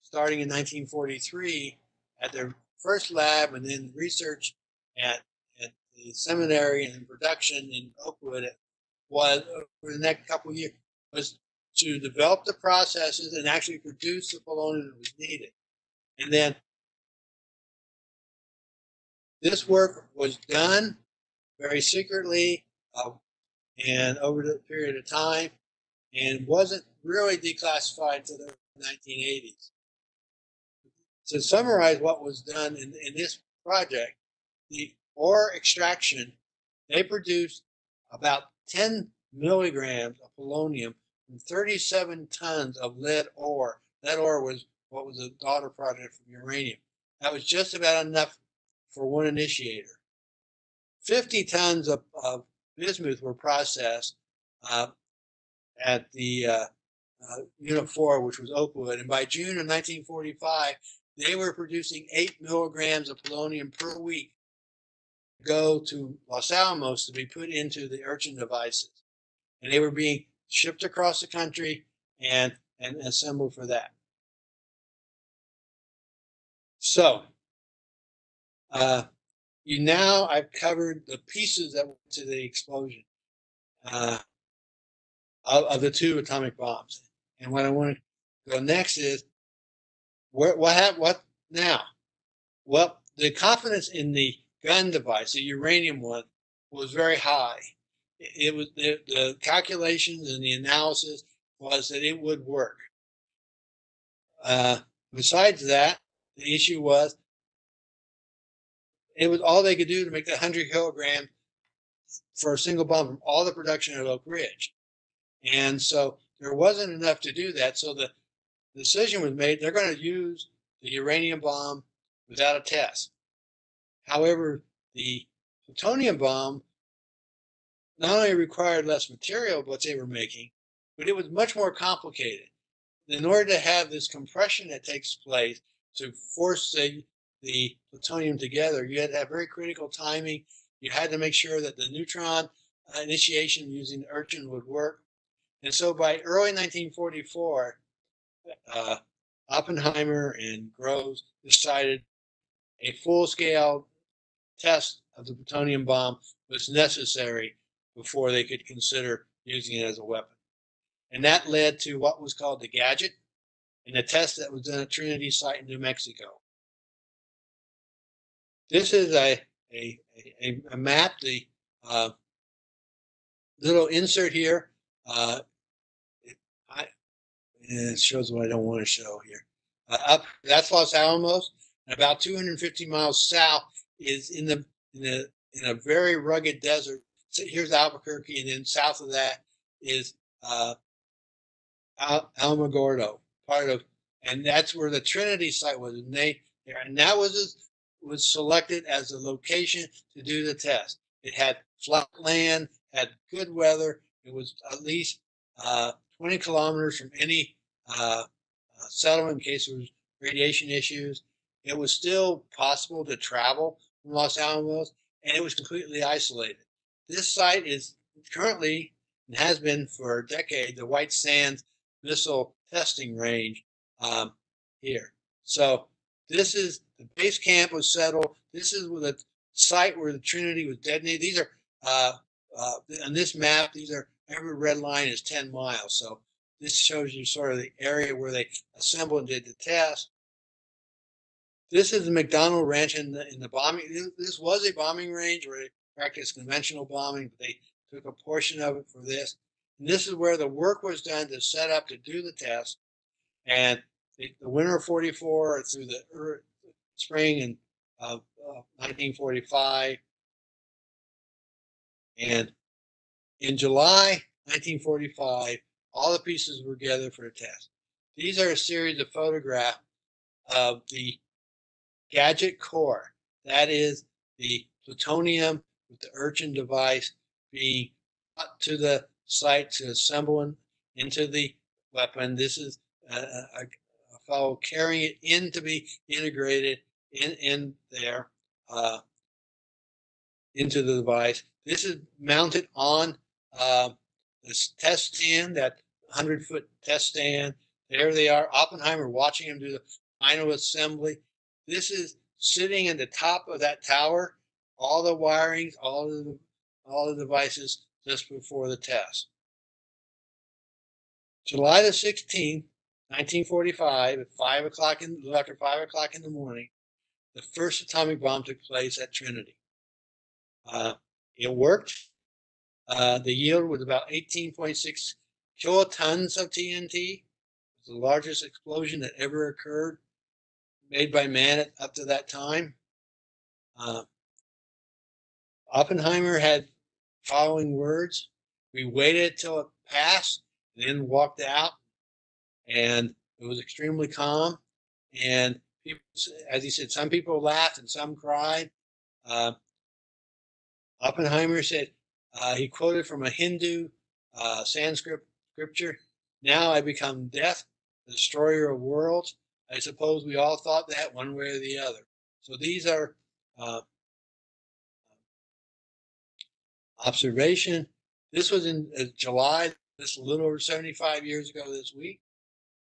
starting in 1943, at their first lab and then research at the seminary and production in Oakwood, was over the next couple of years, was to develop the processes and actually produce the polonium that was needed. And then this work was done very secretly and over the period of time, and wasn't really declassified until the 1980s. To summarize what was done in this project, the ore extraction, they produced about 10 milligrams of polonium from 37 tons of lead ore. Lead ore was what was a daughter product from uranium. That was just about enough for one initiator. 50 tons of bismuth were processed at the Unit 4, which was Oakwood, and by June of 1945, they were producing 8 milligrams of polonium per week to go to Los Alamos to be put into the Urchin devices. And they were being shipped across the country and assembled for that. So, I've covered the pieces that went to the explosion of the two atomic bombs. And what I want to go next is, what now? Well, the confidence in the gun device, the uranium one, was very high. it was the calculations and the analysis was that it would work. Besides that, the issue was it was all they could do to make the 100 kilograms for a single bomb from all the production at Oak Ridge. And so there wasn't enough to do that. So the decision was made, they're going to use the uranium bomb without a test. However, the plutonium bomb not only required less material, what they were making, but it was much more complicated. In order to have this compression that takes place to force the plutonium together, you had to have very critical timing. You had to make sure that the neutron initiation using the Urchin would work. And so by early 1944, Oppenheimer and Groves decided a full-scale test of the plutonium bomb was necessary before they could consider using it as a weapon. And that led to what was called the Gadget and the test that was done at Trinity site in New Mexico. This is a map, the little insert here. It shows what I don't want to show here. Up, that's Los Alamos, and about 250 miles south is in a very rugged desert. So here's Albuquerque, and then south of that is Alamogordo, and that's where the Trinity site was. And that was selected as the location to do the test. It had flat land, had good weather. It was at least 20 kilometers from any settlement in case there was radiation issues. It was still possible to travel from Los Alamos, and it was completely isolated. This site is currently, and has been for a decade, the White Sands missile testing range here. So this is the base camp was settled. This is where the site where the Trinity was detonated. These are on this map. These are every red line is 10 miles. So this shows you sort of the area where they assembled and did the test. This is the McDonald Ranch in the bombing. This was a bombing range where they practiced conventional bombing, but they took a portion of it for this. And this is where the work was done to set up to do the test. And the winter of 44 through the spring of 1945. And in July 1945, all the pieces were together for a test. These are a series of photographs of the Gadget core. That is the plutonium with the Urchin device being brought to the site to assemble into the weapon. This is a fellow carrying it in to be integrated in there into the device. This is mounted on this test stand, that 100-foot test stand. There they are, Oppenheimer watching him do the final assembly. This is sitting at the top of that tower, all the wirings, all the devices just before the test. July the 16th, 1945, at 5 o'clock after 5 o'clock in the morning, the first atomic bomb took place at Trinity. It worked. The yield was about 18.6 kilotons of TNT. It was the largest explosion that ever occurred, made by man up to that time. Oppenheimer had following words: "We waited till it passed, and then walked out, and it was extremely calm." And people, as he said, some people laughed and some cried. Oppenheimer said, he quoted from a Hindu Sanskrit scripture, "Now I become death, the destroyer of worlds." I suppose we all thought that one way or the other. So these are observation. This was in July, this a little over 75 years ago this week.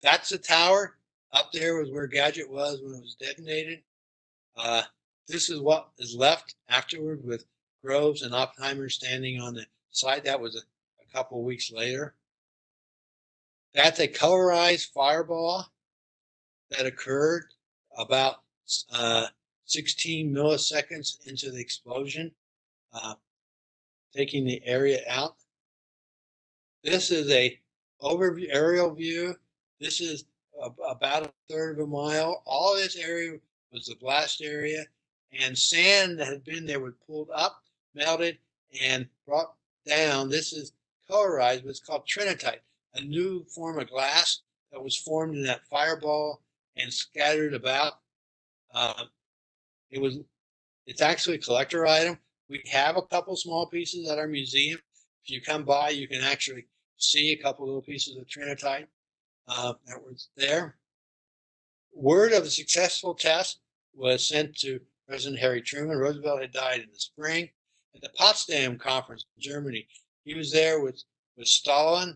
That's the tower. Up there was where Gadget was when it was detonated. This is what is left afterward with Groves and Oppenheimer standing on the side. That was a couple of weeks later. That's a colorized fireball that occurred about 16 milliseconds into the explosion. taking the area out. This is a overview, aerial view. This is about a third of a mile. All this area was the blast area, and sand that had been there was pulled up, melted, and brought down. This is colorized, but it's called trinitite, a new form of glass that was formed in that fireball and scattered about. It's actually a collector item. We have a couple small pieces at our museum. If you come by, you can actually see a couple little pieces of trinitite that was there. Word of the successful test was sent to President Harry Truman. Roosevelt had died in the spring. At the Potsdam Conference in Germany, he was there with Stalin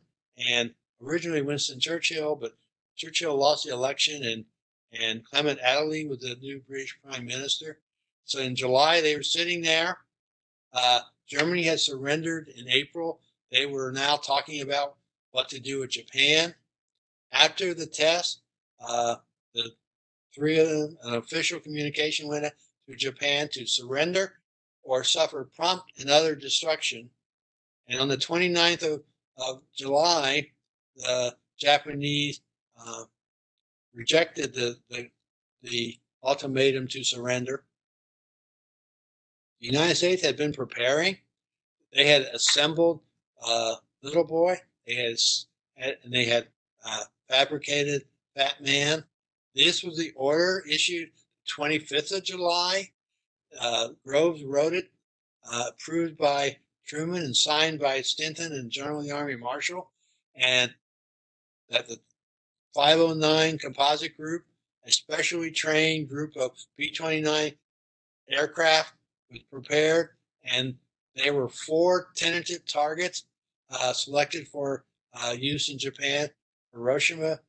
and originally Winston Churchill, but Churchill lost the election, and Clement Attlee was the new British Prime Minister. So in July, they were sitting there. Germany had surrendered in April. They were now talking about what to do with Japan. After the test, the three of them, an official communication went out to Japan to surrender or suffer prompt and utter destruction. And on the 29th of July, the Japanese rejected the ultimatum to surrender. The United States had been preparing. They had assembled Little Boy. They had fabricated Fat Man. This was the order issued 25th of July. Groves wrote it, approved by Truman and signed by Stinton and General of the Army Marshal, and that the 509 Composite Group, a specially trained group of B-29 aircraft, was prepared, and there were 4 tentative targets selected for use in Japan: Hiroshima,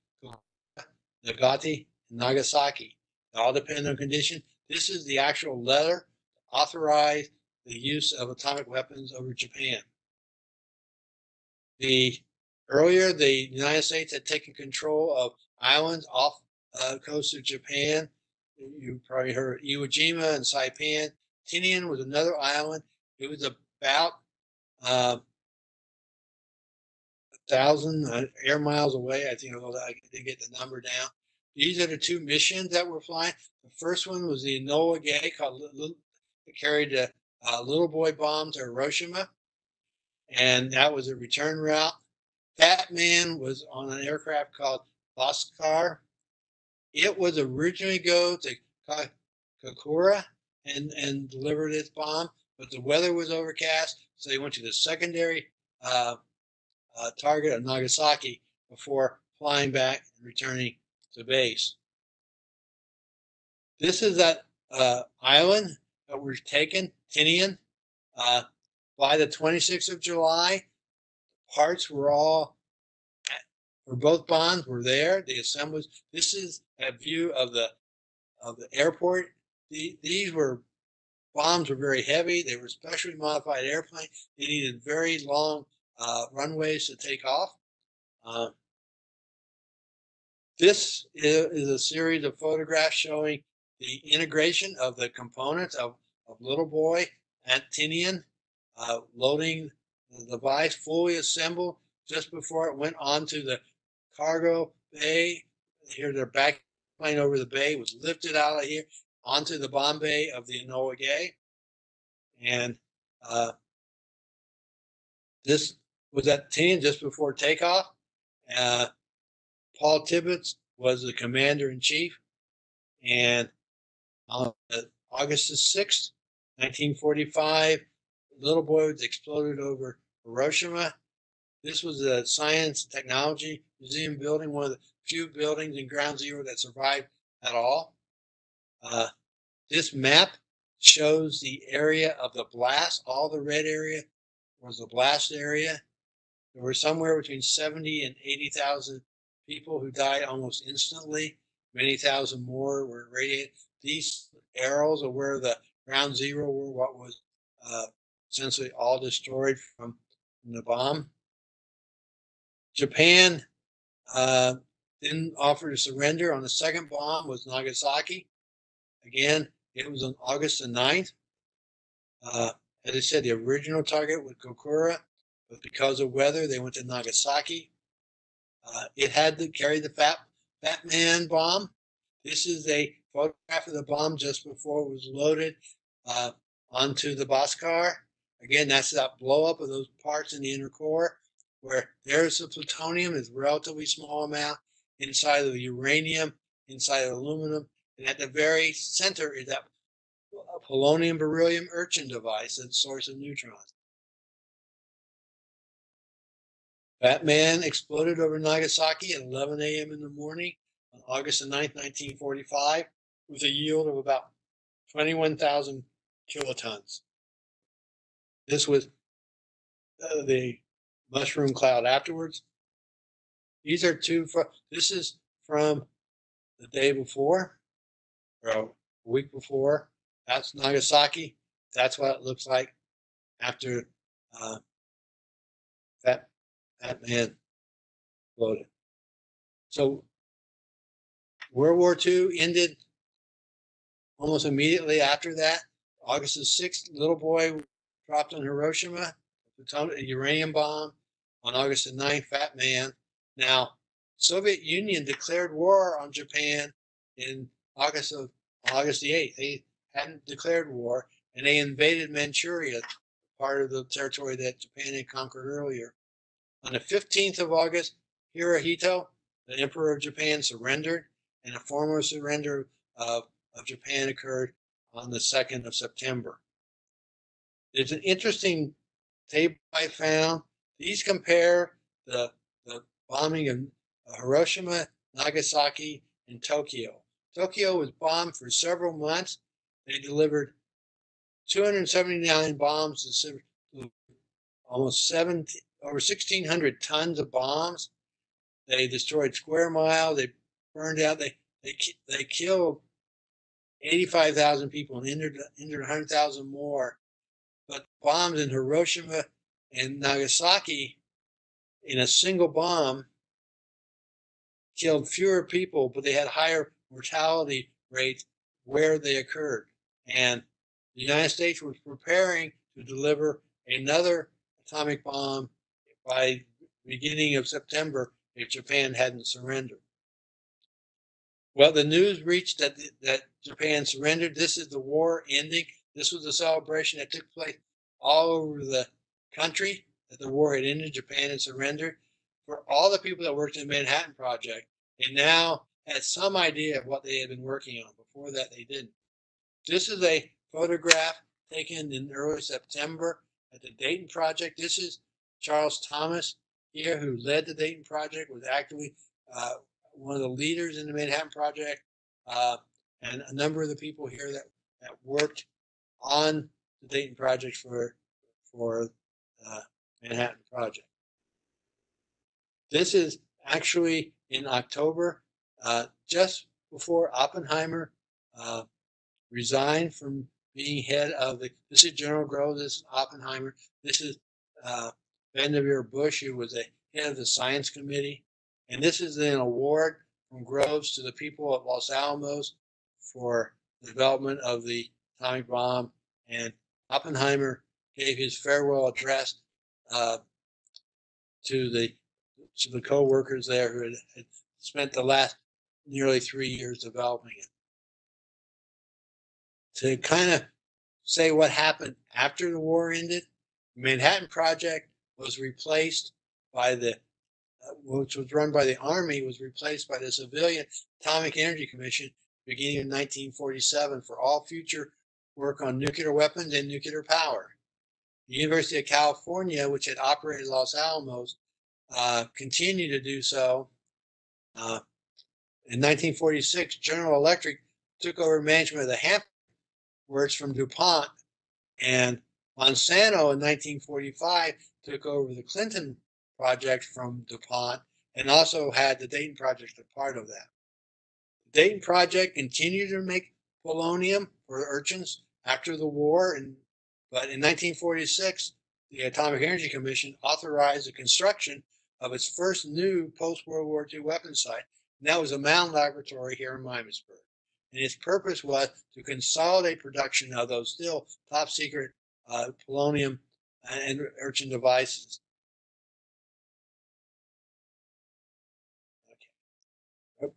Nagati, and Nagasaki. It all depend on condition. This is the actual letter to authorize the use of atomic weapons over Japan. Earlier, the United States had taken control of islands off the coast of Japan. You probably heard Iwo Jima and Saipan. Tinian was another island. It was about 1,000 air miles away. I think I did get the number down. These are the 2 missions that were flying. The first one was the Enola Gay, that carried a Little Boy bomb to Hiroshima, and that was a return route. Fat Man was on an aircraft called Bhaskar. It was originally go to Kokura and delivered its bomb, but the weather was overcast, so they went to the secondary target of Nagasaki before flying back and returning to base. This is that island that was taken, Tinian, by the 26th of July. Parts were all, for both bombs were there. The assemblies. This is a view of the airport. These bombs were very heavy. They were specially modified airplanes. They needed very long runways to take off. This is a series of photographs showing the integration of the components of Little Boy at Tinian, loading the device fully assembled just before it went onto the cargo bay. Here, their back plane over the bay was lifted out of here onto the bomb bay of the Enola Gay. And this was at Tinian just before takeoff. Paul Tibbets was the commander-in-chief. And on August the 6th, 1945, Little Boy was exploded over Hiroshima. This was the Science and Technology Museum building, one of the few buildings in Ground Zero that survived at all. This map shows the area of the blast. All the red area was the blast area. There were somewhere between 70 and 80,000 people who died almost instantly. Many thousand more were irradiated. These arrows are where the Ground Zero were, what was essentially all destroyed from the bomb. Japan didn't offer to surrender on the second bomb, was Nagasaki. Again, it was on August the 9th. As I said, the original target was Kokura, but because of weather, they went to Nagasaki. It had to carry the Fat Man bomb. This is a photograph of the bomb just before it was loaded onto the boxcar. Again, that's that blow up of those parts in the inner core, where there's the plutonium, is a relatively small amount, inside of the uranium, inside of aluminum, and at the very center is that polonium beryllium urchin device, that's the source of neutrons. Fat Man exploded over Nagasaki at 11 a.m. in the morning on August 9, 1945, with a yield of about 21,000 kilotons. This was the mushroom cloud afterwards. These are this is from the day before, or a week before. That's Nagasaki. That's what it looks like after Fat Man exploded. So World War II ended almost immediately after that. August the 6th, little boy dropped on Hiroshima, a uranium bomb. On August the 9th, Fat Man. Now, Soviet Union declared war on Japan in August the 8th. They hadn't declared war, and they invaded Manchuria, part of the territory that Japan had conquered earlier. On the 15th of August, Hirohito, the Emperor of Japan, surrendered, and a formal surrender of Japan occurred on the 2nd of September. There's an interesting table I found. These compare the bombing of Hiroshima, Nagasaki, and Tokyo. Tokyo was bombed for several months. They delivered 279 bombs to almost over 1,600 tons of bombs. They destroyed square mile. They burned out. They killed 85,000 people and injured 100,000 more. But bombs in Hiroshima and Nagasaki, in a single bomb, killed fewer people, but they had higher mortality rates where they occurred. And the United States was preparing to deliver another atomic bomb by beginning of September if Japan hadn't surrendered. Well, the news reached that Japan surrendered. This is the war ending. This was a celebration that took place all over the country, that the war had ended, Japan had surrendered. For all the people that worked in the Manhattan Project, they now had some idea of what they had been working on. Before that, they didn't. This is a photograph taken in early September at the Dayton Project. This is Charles Thomas here, who led the Dayton Project, was actively one of the leaders in the Manhattan Project, and a number of the people here that worked on the Dayton Project for Manhattan Project. This is actually in October, just before Oppenheimer resigned from being head of this is General Groves, this is Oppenheimer, this is Vanderveer Bush, who was the head of the science committee. And this is an award from Groves to the people of Los Alamos for the development of the atomic bomb. And Oppenheimer gave his farewell address to the co-workers there who had spent the last nearly 3 years developing it. To kind of say what happened after the war ended, the Manhattan Project was replaced by which was run by the Army, was replaced by the Civilian Atomic Energy Commission beginning in 1947 for all future work on nuclear weapons and nuclear power. The University of California, which had operated Los Alamos, continued to do so. In 1946, General Electric took over management of the Hampton Works from DuPont, and Monsanto in 1945 took over the Clinton project from DuPont and also had the Dayton project a part of that. The Dayton project continued to make polonium for urchins after the war, but in 1946, the Atomic Energy Commission authorized the construction of its first new post-World War II weapons site, and that was a Mound laboratory here in Miamisburg. And its purpose was to consolidate production of those still top secret polonium and enriching devices. Okay. Oh,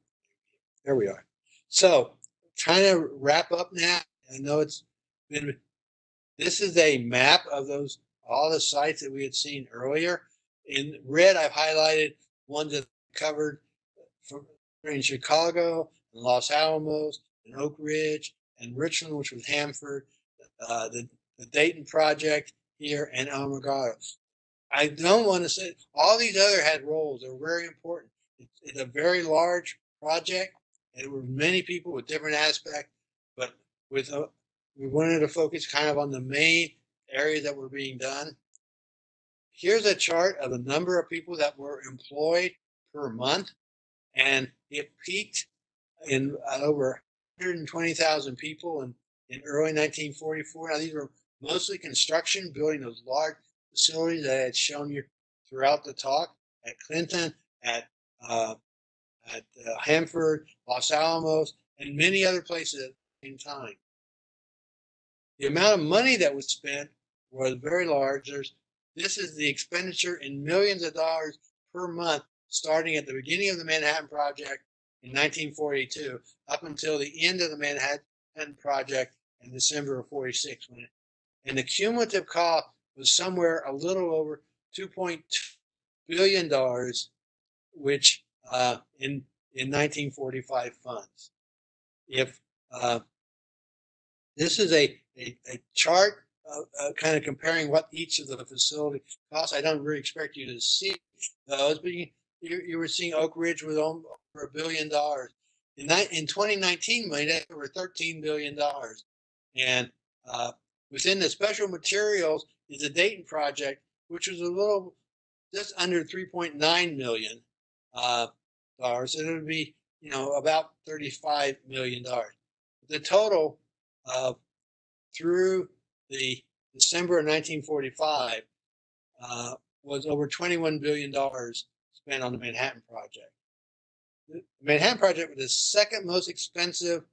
there we are. So, trying to wrap up now. I know it's been. This is a map of all the sites that we had seen earlier. In red, I've highlighted ones that covered in Chicago, and Los Alamos, and Oak Ridge, and Richmond, which was Hanford, the Dayton project here, and Alamos. I don't want to say all these other had roles. They're very important. It's a very large project, and there were many people with different aspects, but with we wanted to focus kind of on the main areas that were being done. Here's a chart of the number of people that were employed per month, and it peaked in over 120,000 people in early 1944. Now, these were mostly construction, building those large facilities that I had shown you throughout the talk at Clinton, at Hanford, Los Alamos, and many other places at the same time. The amount of money that was spent was very large. This is the expenditure in millions of dollars per month, starting at the beginning of the Manhattan Project in 1942 up until the end of the Manhattan Project in December of 46. And the cumulative cost was somewhere a little over $2.2 billion, which in 1945 funds. If this is a chart kind of comparing what each of the facilities costs. I don't really expect you to see those, but you were seeing Oak Ridge with over $1 billion. In 2019 money, that's over $13 billion. And within the special materials is the Dayton project, which was a little just under $3.9 million dollars. So it would be, about $35 million. The total through the December of 1945 was over $21 billion spent on the Manhattan Project. The Manhattan Project was the second most expensive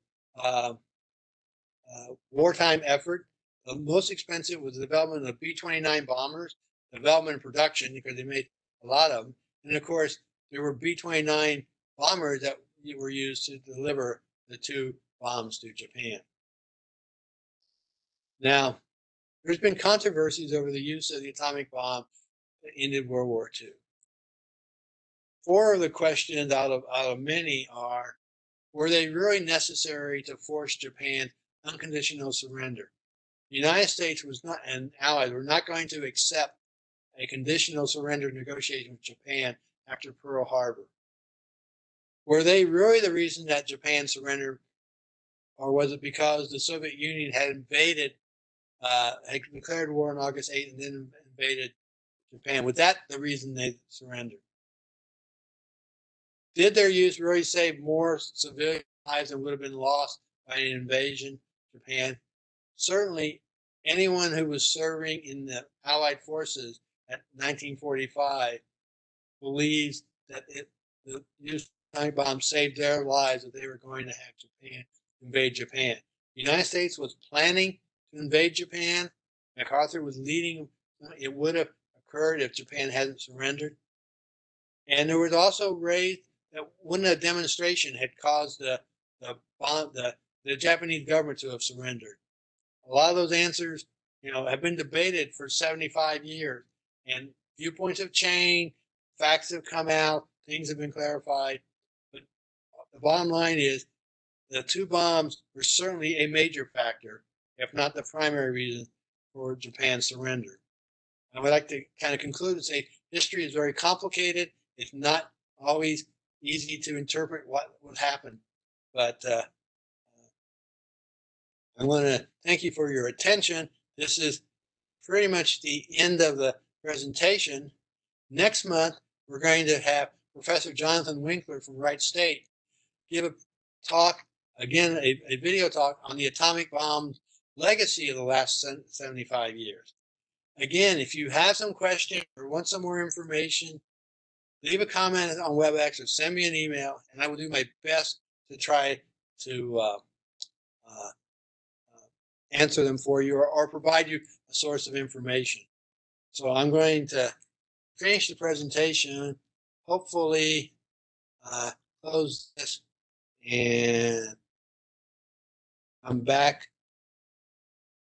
wartime effort. The most expensive was the development of B-29 bombers, development and production, because they made a lot of them. And of course, there were B-29 bombers that were used to deliver the two bombs to Japan. Now, there's been controversies over the use of the atomic bomb that ended World War II. Four of the questions out of many are, were they really necessary to force Japan's unconditional surrender? The United States was not, and allies were not going to accept a conditional surrender negotiation with Japan after Pearl Harbor. Were they really the reason that Japan surrendered, or was it because the Soviet Union had invaded, had declared war on August 8th and then invaded Japan? Was that the reason they surrendered? Did their use really save more civilian lives than would have been lost by an invasion of Japan? Certainly, anyone who was serving in the Allied forces at 1945 believes that the use of atomic bombs saved their lives, that they were going to have Japan invade Japan. The United States was planning to invade Japan. MacArthur was leading. It would have occurred if Japan hadn't surrendered. And there was also raised that wouldn't a demonstration had caused the Japanese government to have surrendered. A lot of those answers, have been debated for 75 years, and viewpoints have changed, facts have come out, things have been clarified. But the bottom line is the two bombs were certainly a major factor, if not the primary reason for Japan's surrender. I would like to kind of conclude and say history is very complicated. It's not always easy to interpret what would happen. But I want to thank you for your attention. This is pretty much the end of the presentation. Next month, we're going to have Professor Jonathan Winkler from Wright State give a talk, again, a video talk on the atomic bomb's legacy of the last 75 years. Again, if you have some questions or want some more information, leave a comment on WebEx or send me an email, and I will do my best to try to answer them for you or provide you a source of information. So I'm going to finish the presentation, hopefully close this, and I'm back